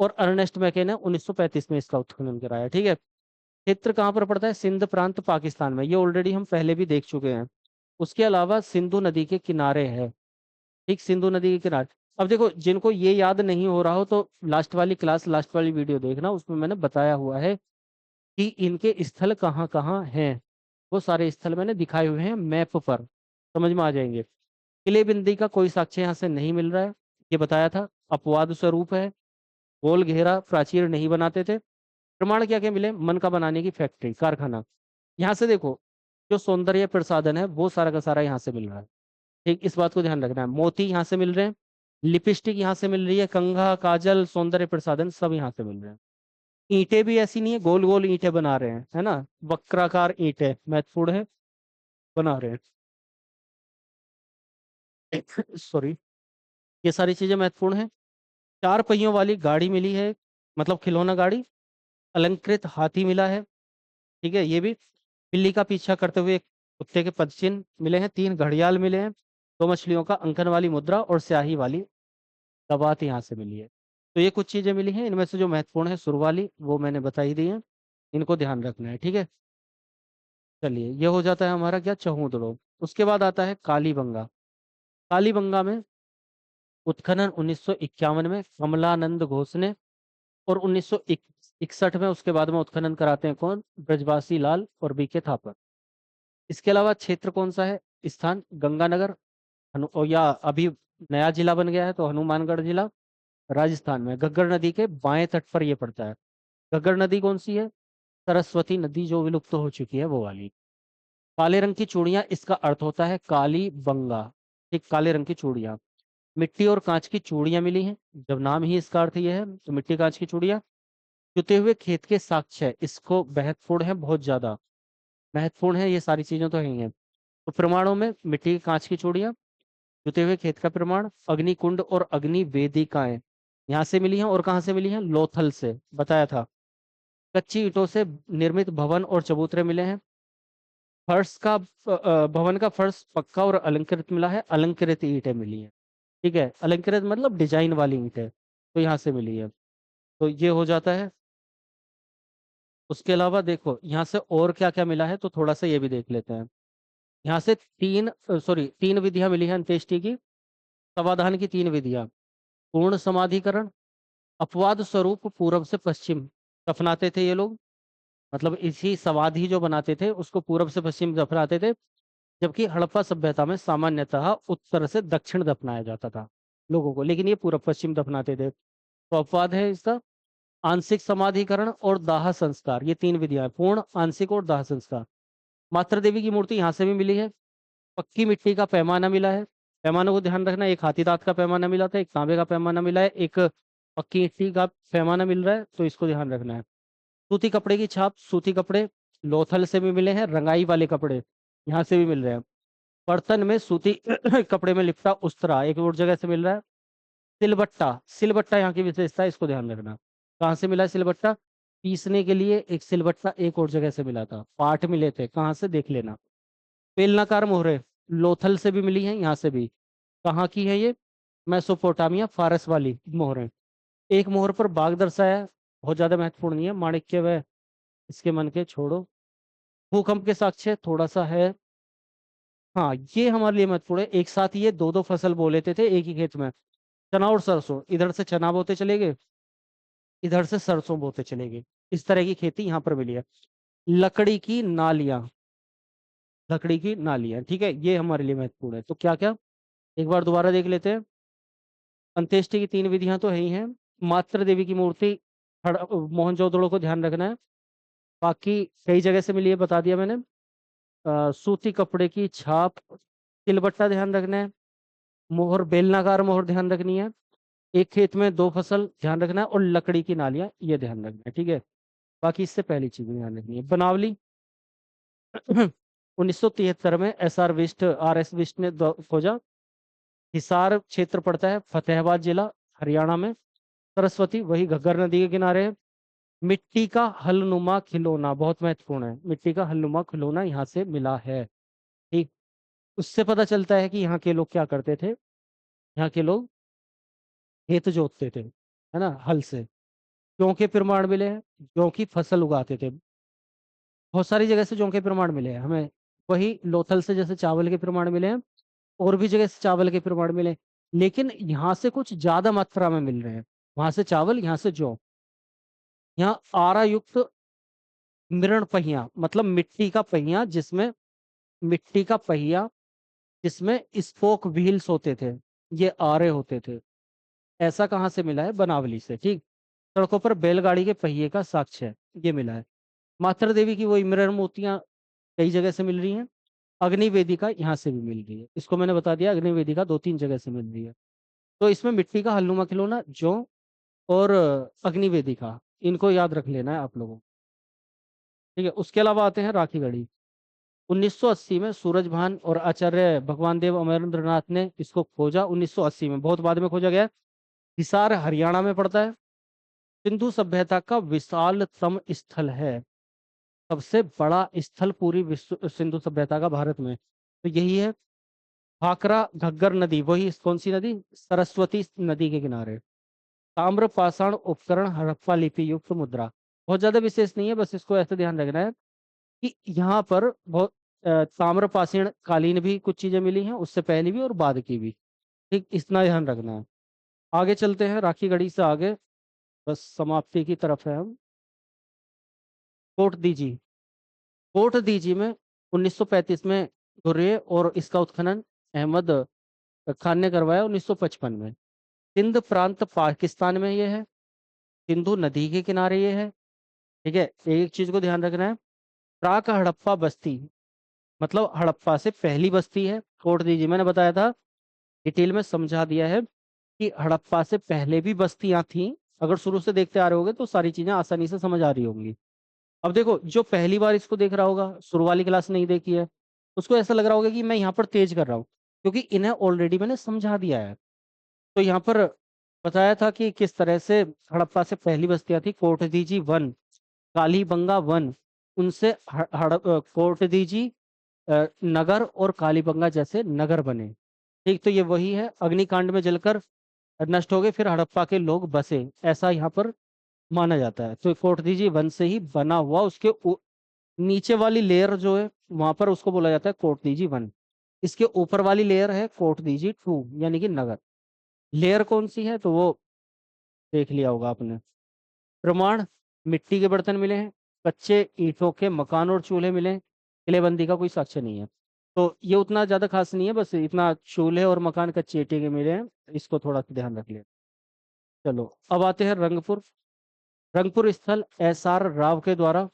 A: और अर्नेस्ट मैके ने 1935 में इसका उत्खनन कराया, ठीक है। क्षेत्र कहाँ पर पड़ता है? सिंध प्रांत, पाकिस्तान में। ये ऑलरेडी हम पहले भी देख चुके हैं। उसके अलावा सिंधु नदी के किनारे है, ठीक, सिंधु नदी के किनारे। अब देखो, जिनको ये याद नहीं हो रहा हो तो लास्ट वाली क्लास, लास्ट वाली वीडियो देखना, उसमें मैंने बताया हुआ है कि इनके स्थल कहाँ कहाँ हैं। वो सारे स्थल मैंने दिखाए हुए हैं मैप पर, समझ में आ जाएंगे। किले बिंदी का कोई साक्ष्य यहाँ से नहीं मिल रहा है, ये बताया था, अपवाद स्वरूप है। गोल घेरा प्राचीर नहीं बनाते थे। प्रमाण क्या क्या मिले? मन का बनाने की फैक्ट्री, कारखाना। यहाँ से देखो, जो सौंदर्य प्रसाधन है वो सारा का सारा यहाँ से मिल रहा है, ठीक, इस बात को ध्यान रखना है। मोती यहाँ से मिल रहे हैं, लिपस्टिक यहाँ से मिल रही है, कंघा, काजल, सौंदर्य प्रसाधन सब यहाँ से मिल रहे हैं। ईंटें भी ऐसी नहीं है, गोल गोल ईंटें बना रहे हैं, है ना, वक्राकार ईंटें महत्वपूर्ण है, बना रहे हैं। सॉरी, ये सारी चीजें महत्वपूर्ण है। 4 पहियों वाली गाड़ी मिली है, मतलब खिलौना गाड़ी। अलंकृत हाथी मिला है, ठीक है, ये भी। बिल्ली का पीछा करते हुए एक कुत्ते के पदचिन्ह मिले हैं। 3 घड़ियाल मिले हैं। 2 मछलियों का अंकन वाली मुद्रा और स्याही वाली दवात यहाँ से मिली है। तो ये कुछ चीजें मिली हैं, इनमें से जो महत्वपूर्ण है सुर वाली, वो मैंने बता ही दी है, इनको ध्यान रखना है, ठीक है। चलिए, ये हो जाता है हमारा क्या, चौदड़ो। उसके बाद आता है कालीबंगा। कालीबंगा में उत्खनन 1951 में कमलानंद घोष ने, और 1961 में उसके बाद में उत्खनन कराते हैं कौन? ब्रजवासी लाल और बीके थापर। इसके अलावा क्षेत्र कौन सा है? स्थान गंगानगर, और या अभी नया जिला बन गया है तो हनुमानगढ़ जिला, राजस्थान में। घग्गर नदी के बाएं तट पर यह पड़ता है। घग्गर नदी कौन सी है? सरस्वती नदी, जो विलुप्त हो चुकी है वो वाली। काले रंग की चूड़ियां, इसका अर्थ होता है काली बंगा, ठीक, काले रंग की चूड़ियां। मिट्टी और कांच की चूड़ियां मिली हैं, जब नाम ही इसका अर्थ यह है तो मिट्टी कांच की चूड़ियां। जुते हुए खेत के साक्ष्य है, इसको महत्वपूर्ण है, बहुत ज्यादा महत्वपूर्ण है, ये सारी चीजें तो है ही हैं। तो प्रमाणों में मिट्टी की कांच की चूड़ियां, जुते हुए खेत का प्रमाण, अग्निकुंड और अग्नि वेदिकाएं यहाँ से मिली हैं। और कहाँ से मिली हैं? लोथल से, बताया था। कच्ची ईंटों से निर्मित भवन और चबूतरे मिले हैं। फर्श का भवन का फर्श पक्का और अलंकृत मिला है, अलंकृत ईंटें मिली हैं, ठीक है। अलंकृत मतलब डिजाइन वाली ईंटें, तो यहाँ से मिली है। तो ये हो जाता है। उसके अलावा देखो यहाँ से और क्या क्या मिला है, तो थोड़ा सा ये भी देख लेते हैं। यहाँ से 3 विधियां मिली हैं अंत्येष्टि की, समाधान की 3 विधियां। पूर्ण समाधिकरण, अपवाद स्वरूप पूर्व से पश्चिम दफनाते थे ये लोग, मतलब इसी समाधि जो बनाते थे उसको पूर्व से पश्चिम दफनाते थे। जबकि हड़प्पा सभ्यता में सामान्यतः उत्तर से दक्षिण दफनाया जाता था लोगों को, लेकिन ये पूर्व पश्चिम दफनाते थे। तो अपवाद है इसका। आंशिक समाधिकरण और दाह संस्कार, ये 3 विधियां हैं, पूर्ण, आंशिक और दाह संस्कार। मात्र देवी की मूर्ति यहाँ से भी मिली है। पक्की मिट्टी का पैमाना मिला है। पैमाने को ध्यान रखना, एक हाथी दांत का पैमाना मिला था, एक तांबे का पैमाना मिला है, एक पक्की मिट्टी का पैमाना मिल रहा है, तो इसको ध्यान रखना है। सूती कपड़े की छाप, सूती कपड़े लोथल से भी मिले हैं। रंगाई वाले कपड़े यहाँ से भी मिल रहे हैं। बर्तन में सूती कपड़े में लिपटा उस्तरा एक और जगह से मिल रहा है। सिलबट्टा, सिलबट्टा यहाँ की विशेषता है, इसको ध्यान रखना। कहाँ से मिला है सिलबट्टा? पीसने के लिए एक सिलबट्टा एक और जगह से मिला था, पार्ट मिले थे, कहाँ से देख लेना। बेलनाकार मोहरें लोथल से भी मिली हैं, यहाँ से भी। कहाँ की है ये? मेसोपोटामिया, फारस वाली मोहरें। एक मोहर पर बाघ दर्शाया है, बहुत ज्यादा महत्वपूर्ण नहीं है। माणिक्य व इसके मन के छोड़ो। भूकंप के साक्ष्य थोड़ा सा है। हाँ, ये हमारे लिए महत्वपूर्ण है। एक साथ ये दो दो फसल बो लेते थे एक ही खेत में, चना और सरसों। इधर से चना बोते चले गए, इधर से सरसों बोते चले गए। इस तरह की खेती यहाँ पर मिली है। लकड़ी की नालियां, लकड़ी की नालियां, ठीक है, ये हमारे लिए महत्वपूर्ण है। तो क्या क्या, एक बार दोबारा देख लेते हैं। अंत्येष्टि की तीन विधियां तो है ही हैं। मातृ देवी की मूर्ति मोहनजोदड़ो को ध्यान रखना है। बाकी कई जगह से मिली है, बता दिया मैंने। सूती कपड़े की छाप, सिलबट्टा ध्यान रखना है। मोहर, बेलनाकार मोहर ध्यान रखनी है। एक खेत में दो फसल ध्यान रखना है, और लकड़ी की नालियां ये ध्यान रखना है, ठीक है। बाकी इससे पहली चीज ध्यान रखनी है, बनावली। 1973 में आर एस विस्ट ने खोजा। हिसार क्षेत्र पड़ता है, फतेहाबाद जिला, हरियाणा में। सरस्वती वही घग्गर नदी के किनारे है। मिट्टी का हलनुमा खिलौना बहुत महत्वपूर्ण है, मिट्टी का हलनुमा खिलौना यहाँ से मिला है, ठीक। उससे पता चलता है कि यहाँ के लोग क्या करते थे। यहाँ के लोग खेत जोतते थे, है ना, हल से। जौ के प्रमाण मिले हैं, जौ की फसल उगाते थे। बहुत सारी जगह से जौ के प्रमाण मिले हैं हमें। वही लोथल से जैसे चावल के प्रमाण मिले हैं, और भी जगह से चावल के प्रमाण मिले। लेकिन यहाँ से कुछ ज्यादा मात्रा में मिल रहे हैं। वहां से चावल, यहाँ से जौ। यहाँ आरा युक्त मृण पहिया, मतलब मिट्टी का पहिया, जिसमें मिट्टी का पहिया जिसमें स्पोक व्हील्स होते थे, ये आरे होते थे। ऐसा कहाँ से मिला है? बनावली से, ठीक। सड़कों पर बैलगाड़ी के पहिए का साक्ष्य है, ये मिला है। मातृ देवी की वही मृण मूर्तियां कई जगह से मिल रही हैं। अग्नि वेदिका यहाँ से भी मिल रही है, इसको मैंने बता दिया। अग्नि वेदिका दो तीन जगह से मिल रही है। तो इसमें मिट्टी का हल्लुमा खिलौना, जौ और अग्नि वेदिका, इनको याद रख लेना है आप लोगों को, ठीक है। उसके अलावा आते हैं राखी गढ़ी। 1980 में सूरजभान और आचार्य भगवान देव अमरेंद्र नाथ ने इसको खोजा। 1980 में, बहुत बाद में खोजा गया। हिसार हरियाणा में पड़ता है। सिंधु सभ्यता का विशालतम स्थल है, सबसे बड़ा स्थल पूरी विश्व सिंधु सभ्यता का भारत में, तो यही है। भाखरा घग्गर नदी, वही कौन सी नदी? सरस्वती नदी के किनारे। ताम्र पाषाण उपकरण, हड़प्पा लिपि युक्त मुद्रा। बहुत ज्यादा विशेष नहीं है, बस इसको ऐसे ध्यान रखना है कि यहाँ पर बहुत ताम्र पाषाण कालीन भी कुछ चीजें मिली हैं, उससे पहले भी और बाद की भी, ठीक, इतना ध्यान रखना है। आगे चलते हैं, राखी गढ़ी से आगे, बस समाप्ति की तरफ है हम। कोट दीजी, कोट दीजी में 1935 में धुर्रे और इसका उत्खनन अहमद खान ने करवाया। 1955 में सिंध प्रांत पाकिस्तान में ये है, सिंधु नदी के किनारे ये है, ठीक है। एक चीज को ध्यान रखना है, प्राक हड़प्पा बस्ती, मतलब हड़प्पा से पहली बस्ती है कोट दीजी। मैंने बताया था, डिटेल में समझा दिया है कि हड़प्पा से पहले भी बस्तियां थी। अगर शुरू से देखते आ रहे होगे तो सारी चीजें आसानी से समझ आ रही होंगी। अब देखो, जो पहली बार इसको देख रहा होगा, शुरू वाली क्लास नहीं देखी है, उसको ऐसा लग रहा होगा कि मैं यहाँ पर तेज कर रहा हूँ, क्योंकि इन्हें ऑलरेडी मैंने समझा दिया है। तो यहाँ पर बताया था कि किस तरह से हड़प्पा से पहली बस्तियां थी। कोटदीजी वन, कालीबंगा वन, उनसे कोटदीजी नगर और कालीबंगा जैसे नगर बने, ठीक। तो ये वही है, अग्निकांड में जलकर नष्ट हो गए, फिर हड़प्पा के लोग बसे, ऐसा यहाँ पर माना जाता है। तो कोटदीजी वन से ही बना हुआ, उसके नीचे वाली लेयर जो है वहां पर उसको बोला जाता है कोटदीजी वन। इसके ऊपर वाली लेयर है कोटदीजी टू, यानी कि नगर। लेयर कौन सी है तो वो देख लिया होगा आपने। प्रमाण, मिट्टी के बर्तन मिले हैं, कच्चे ईंटों के मकान और चूल्हे मिले हैं। किलेबंदी का कोई साक्ष्य नहीं है, तो ये उतना ज्यादा खास नहीं है, बस इतना चूल्हे और मकान कच्चे ईंटे के मिले हैं, इसको थोड़ा सा ध्यान रख लिया। चलो अब आते हैं रंगपुर। रंगपुर स्थल एस आर राव के द्वारा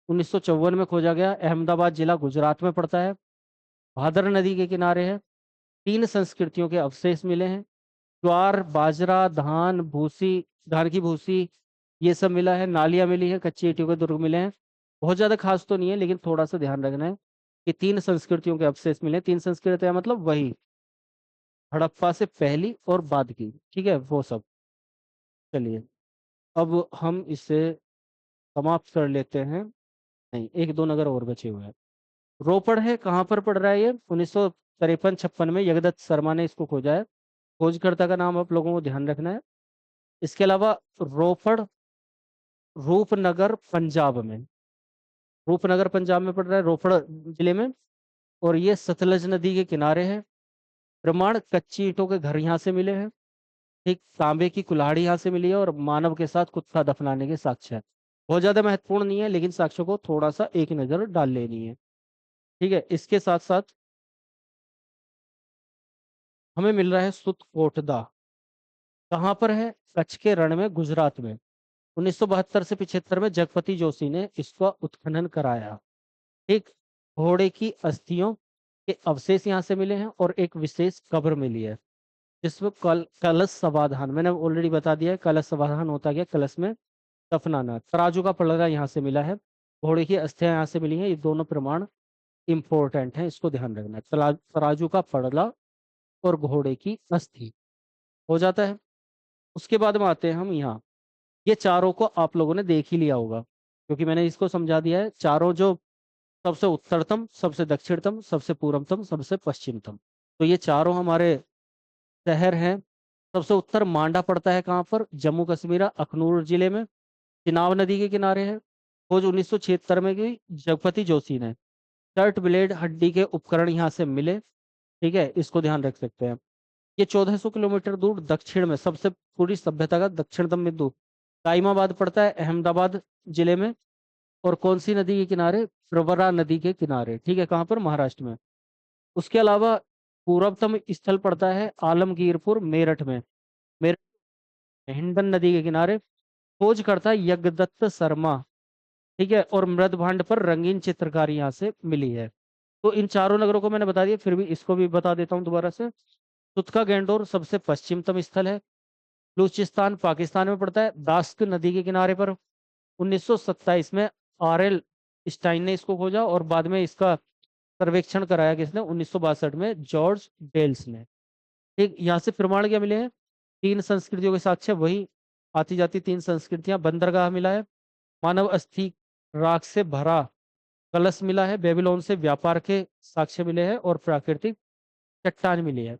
A: 1954 में खोजा गया। अहमदाबाद जिला गुजरात में पड़ता है, भादर नदी के किनारे है। तीन संस्कृतियों के अवशेष मिले हैं। ज्वार, बाजरा, धान, भूसी, धान की भूसी, ये सब मिला है। नालियां मिली है, कच्ची ईंटों के दुर्ग मिले हैं। बहुत ज्यादा खास तो नहीं है, लेकिन थोड़ा सा ध्यान रखना है कि तीन संस्कृतियों के अवशेष मिले हैं। तीन संस्कृतियां मतलब वही हड़प्पा से पहली और बाद की, ठीक है, वो सब। चलिए अब हम इसे समाप्त कर लेते हैं। नहीं, एक दो नगर और बचे हुए हैं। रोपड़ है, कहाँ पर पड़ रहा है ये? 1953-56 में जगदत्त शर्मा ने इसको खोजा है। खोजकर्ता का नाम आप लोगों को ध्यान रखना है। इसके अलावा रोपड़ रूपनगर पंजाब में, रूपनगर पंजाब में पड़ रहा है, रोपड़ जिले में। और ये सतलज नदी के किनारे है। प्रमाण कच्ची ईंटों के घर यहाँ से मिले हैं। ठीक, तांबे की कुल्हाड़ी यहाँ से मिली है, और मानव के साथ कुत्ता दफनाने के साक्ष्य है। बहुत ज्यादा महत्वपूर्ण नहीं है, लेकिन साक्ष्यों को थोड़ा सा एक नजर डाल लेनी है। ठीक है, इसके साथ साथ हमें मिल रहा है सुतकोटदा। कहाँ पर है? कच्छ के रण में, गुजरात में। 1972 से 75 में जगपति जोशी ने इसका उत्खनन कराया। एक घोड़े की अस्थियों के अवशेष यहाँ से मिले हैं, और एक विशेष कब्र मिली है जिसमें कलश समाधान, मैंने ऑलरेडी बता दिया है कलश समाधान होता क्या, कलश में दफनाना। तराजू का पलड़ा यहाँ से मिला है, घोड़े की अस्थियां यहाँ से मिली हैं। ये दोनों प्रमाण इंपॉर्टेंट हैं, इसको ध्यान रखना है। तराजू का पलड़ा और घोड़े की अस्थि हो जाता है। उसके बाद में आते हैं हम यहाँ। ये चारों को आप लोगों ने देख ही लिया होगा, क्योंकि मैंने इसको समझा दिया है। चारों जो सबसे उत्तरतम, सबसे दक्षिणतम, सबसे पूर्वतम, सबसे पश्चिमतम, तो ये चारों हमारे शहर हैं। सबसे उत्तर मांडा पड़ता है, कहाँ पर? जम्मू कश्मीर, अखनूर जिले में, चिनाब नदी के किनारे है। खोज 1976 में की जगपति जोशी ने। शर्ट ब्लेड हड्डी के उपकरण यहाँ से मिले। ठीक है, इसको ध्यान रख सकते हैं। ये 1400 किलोमीटर दूर दक्षिण में, सबसे पूरी सभ्यता का दक्षिणतम बिंदु काइमाबाद पड़ता है, अहमदाबाद जिले में। और कौन सी नदी के किनारे? प्रवरा नदी के किनारे। ठीक है, कहाँ पर? महाराष्ट्र में। उसके अलावा पूर्वतम स्थल पड़ता है आलमगीरपुर, मेरठ में। मेरठ, हिंडन नदी के किनारे। खोज करता है यज्ञदत्त शर्मा। ठीक है, और मृदभांड पर रंगीन चित्रकारी यहाँ से मिली है। तो इन चारों नगरों को मैंने बता दिया, फिर भी इसको भी बता देता हूँ दोबारा से। तुत्का गैंडोर सबसे पश्चिमतम स्थल है, बलूचिस्तान पाकिस्तान में पड़ता है, दास्क नदी के किनारे पर। 1927 में आर एल स्टाइन ने इसको खोजा, और बाद में इसका सर्वेक्षण कराया किसने? 1962 में जॉर्ज बेल्स ने। ठीक, यहाँ से प्रमाण क्या मिले हैं? तीन संस्कृतियों के साक्ष्य, वही आती जाती तीन संस्कृतियां। बंदरगाह मिला है, मानव अस्थि राख से भरा कलश मिला है, बेबीलोन से व्यापार के साक्ष्य मिले हैं, और प्राकृतिक चट्टान मिली है।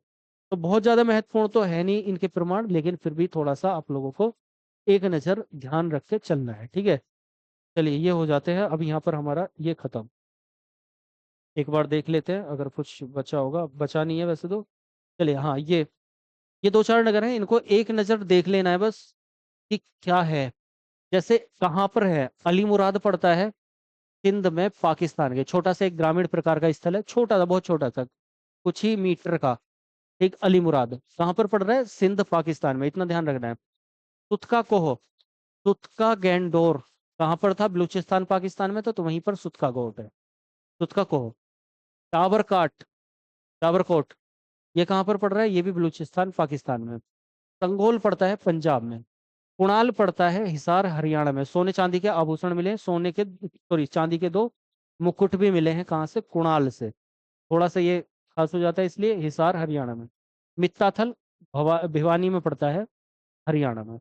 A: तो बहुत ज्यादा महत्वपूर्ण तो है नहीं इनके प्रमाण, लेकिन फिर भी थोड़ा सा आप लोगों को एक नजर ध्यान रख के चलना है। ठीक है, चलिए ये हो जाते हैं। अब यहाँ पर हमारा ये खत्म। एक बार देख लेते हैं, अगर कुछ बचा होगा, बचा नहीं है वैसे तो। चलिए, हाँ, ये दो चार नगर हैं, इनको एक नजर देख लेना है बस कि क्या है। जैसे कहाँ पर है? अली मुराद पड़ता है सिंध में, पाकिस्तान के। छोटा सा एक ग्रामीण प्रकार का स्थल है, छोटा सा, बहुत छोटा सा, कुछ ही मीटर का। एक अली मुराद कहाँ पर पड़ रहा है? सिंध पाकिस्तान में, इतना ध्यान रखना है। तुतका कोह, तुतका गैंडोर कहाँ पर था? बलूचिस्तान पाकिस्तान में, तो वहीं पर सुतका कोट है। तुतका कोह। टावरकाट, टावरकोट, ये कहाँ पर पड़ रहा है? ये भी बलूचिस्तान पाकिस्तान में। संगोल पड़ता है पंजाब में। कुणाल पड़ता है हिसार हरियाणा में। सोने चांदी के आभूषण मिले हैं, सोने के, सॉरी, चांदी के दो मुकुट भी मिले हैं। कहाँ से? कुणाल से। थोड़ा सा ये खास हो जाता है, इसलिए हिसार हरियाणा में। मित्ताथल भिवानी में पड़ता है, हरियाणा में।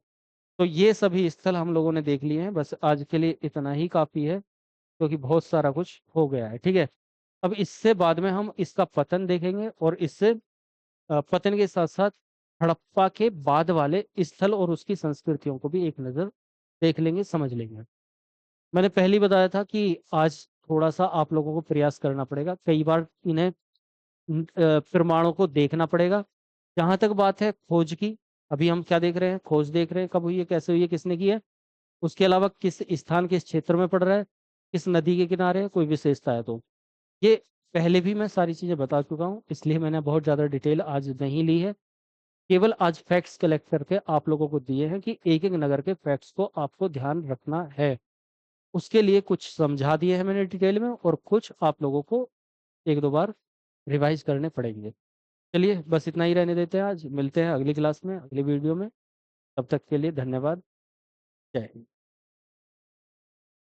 A: तो ये सभी स्थल हम लोगों ने देख लिए हैं। बस आज के लिए इतना ही काफी है, क्योंकि बहुत सारा कुछ हो गया है। ठीक है, अब इससे बाद में हम इसका पतन देखेंगे, और इससे पतन के साथ साथ हड़प्पा के बाद वाले स्थल और उसकी संस्कृतियों को भी एक नज़र देख लेंगे, समझ लेंगे। मैंने पहले ही बताया था कि आज थोड़ा सा आप लोगों को प्रयास करना पड़ेगा, कई बार इन्हें प्रमाणों को देखना पड़ेगा। जहां तक बात है खोज की, अभी हम क्या देख रहे हैं? खोज देख रहे हैं, कब हुई है, कैसे हुई है, किसने की है। उसके अलावा किस स्थान, किस क्षेत्र में पड़ रहा है, किस नदी के किनारे है, कोई विशेषता है तो। ये पहले भी मैं सारी चीजें बता चुका हूँ, इसलिए मैंने बहुत ज्यादा डिटेल आज नहीं ली है। केवल आज फैक्ट्स कलेक्ट करके आप लोगों को दिए हैं कि एक एक नगर के फैक्ट्स को आपको ध्यान रखना है। उसके लिए कुछ समझा दिए हैं मैंने डिटेल में, और कुछ आप लोगों को एक दो बार रिवाइज करने पड़ेंगे। चलिए, बस इतना ही रहने देते हैं। आज मिलते हैं अगली क्लास में, अगली वीडियो में। तब तक के लिए धन्यवाद। जय हिंद।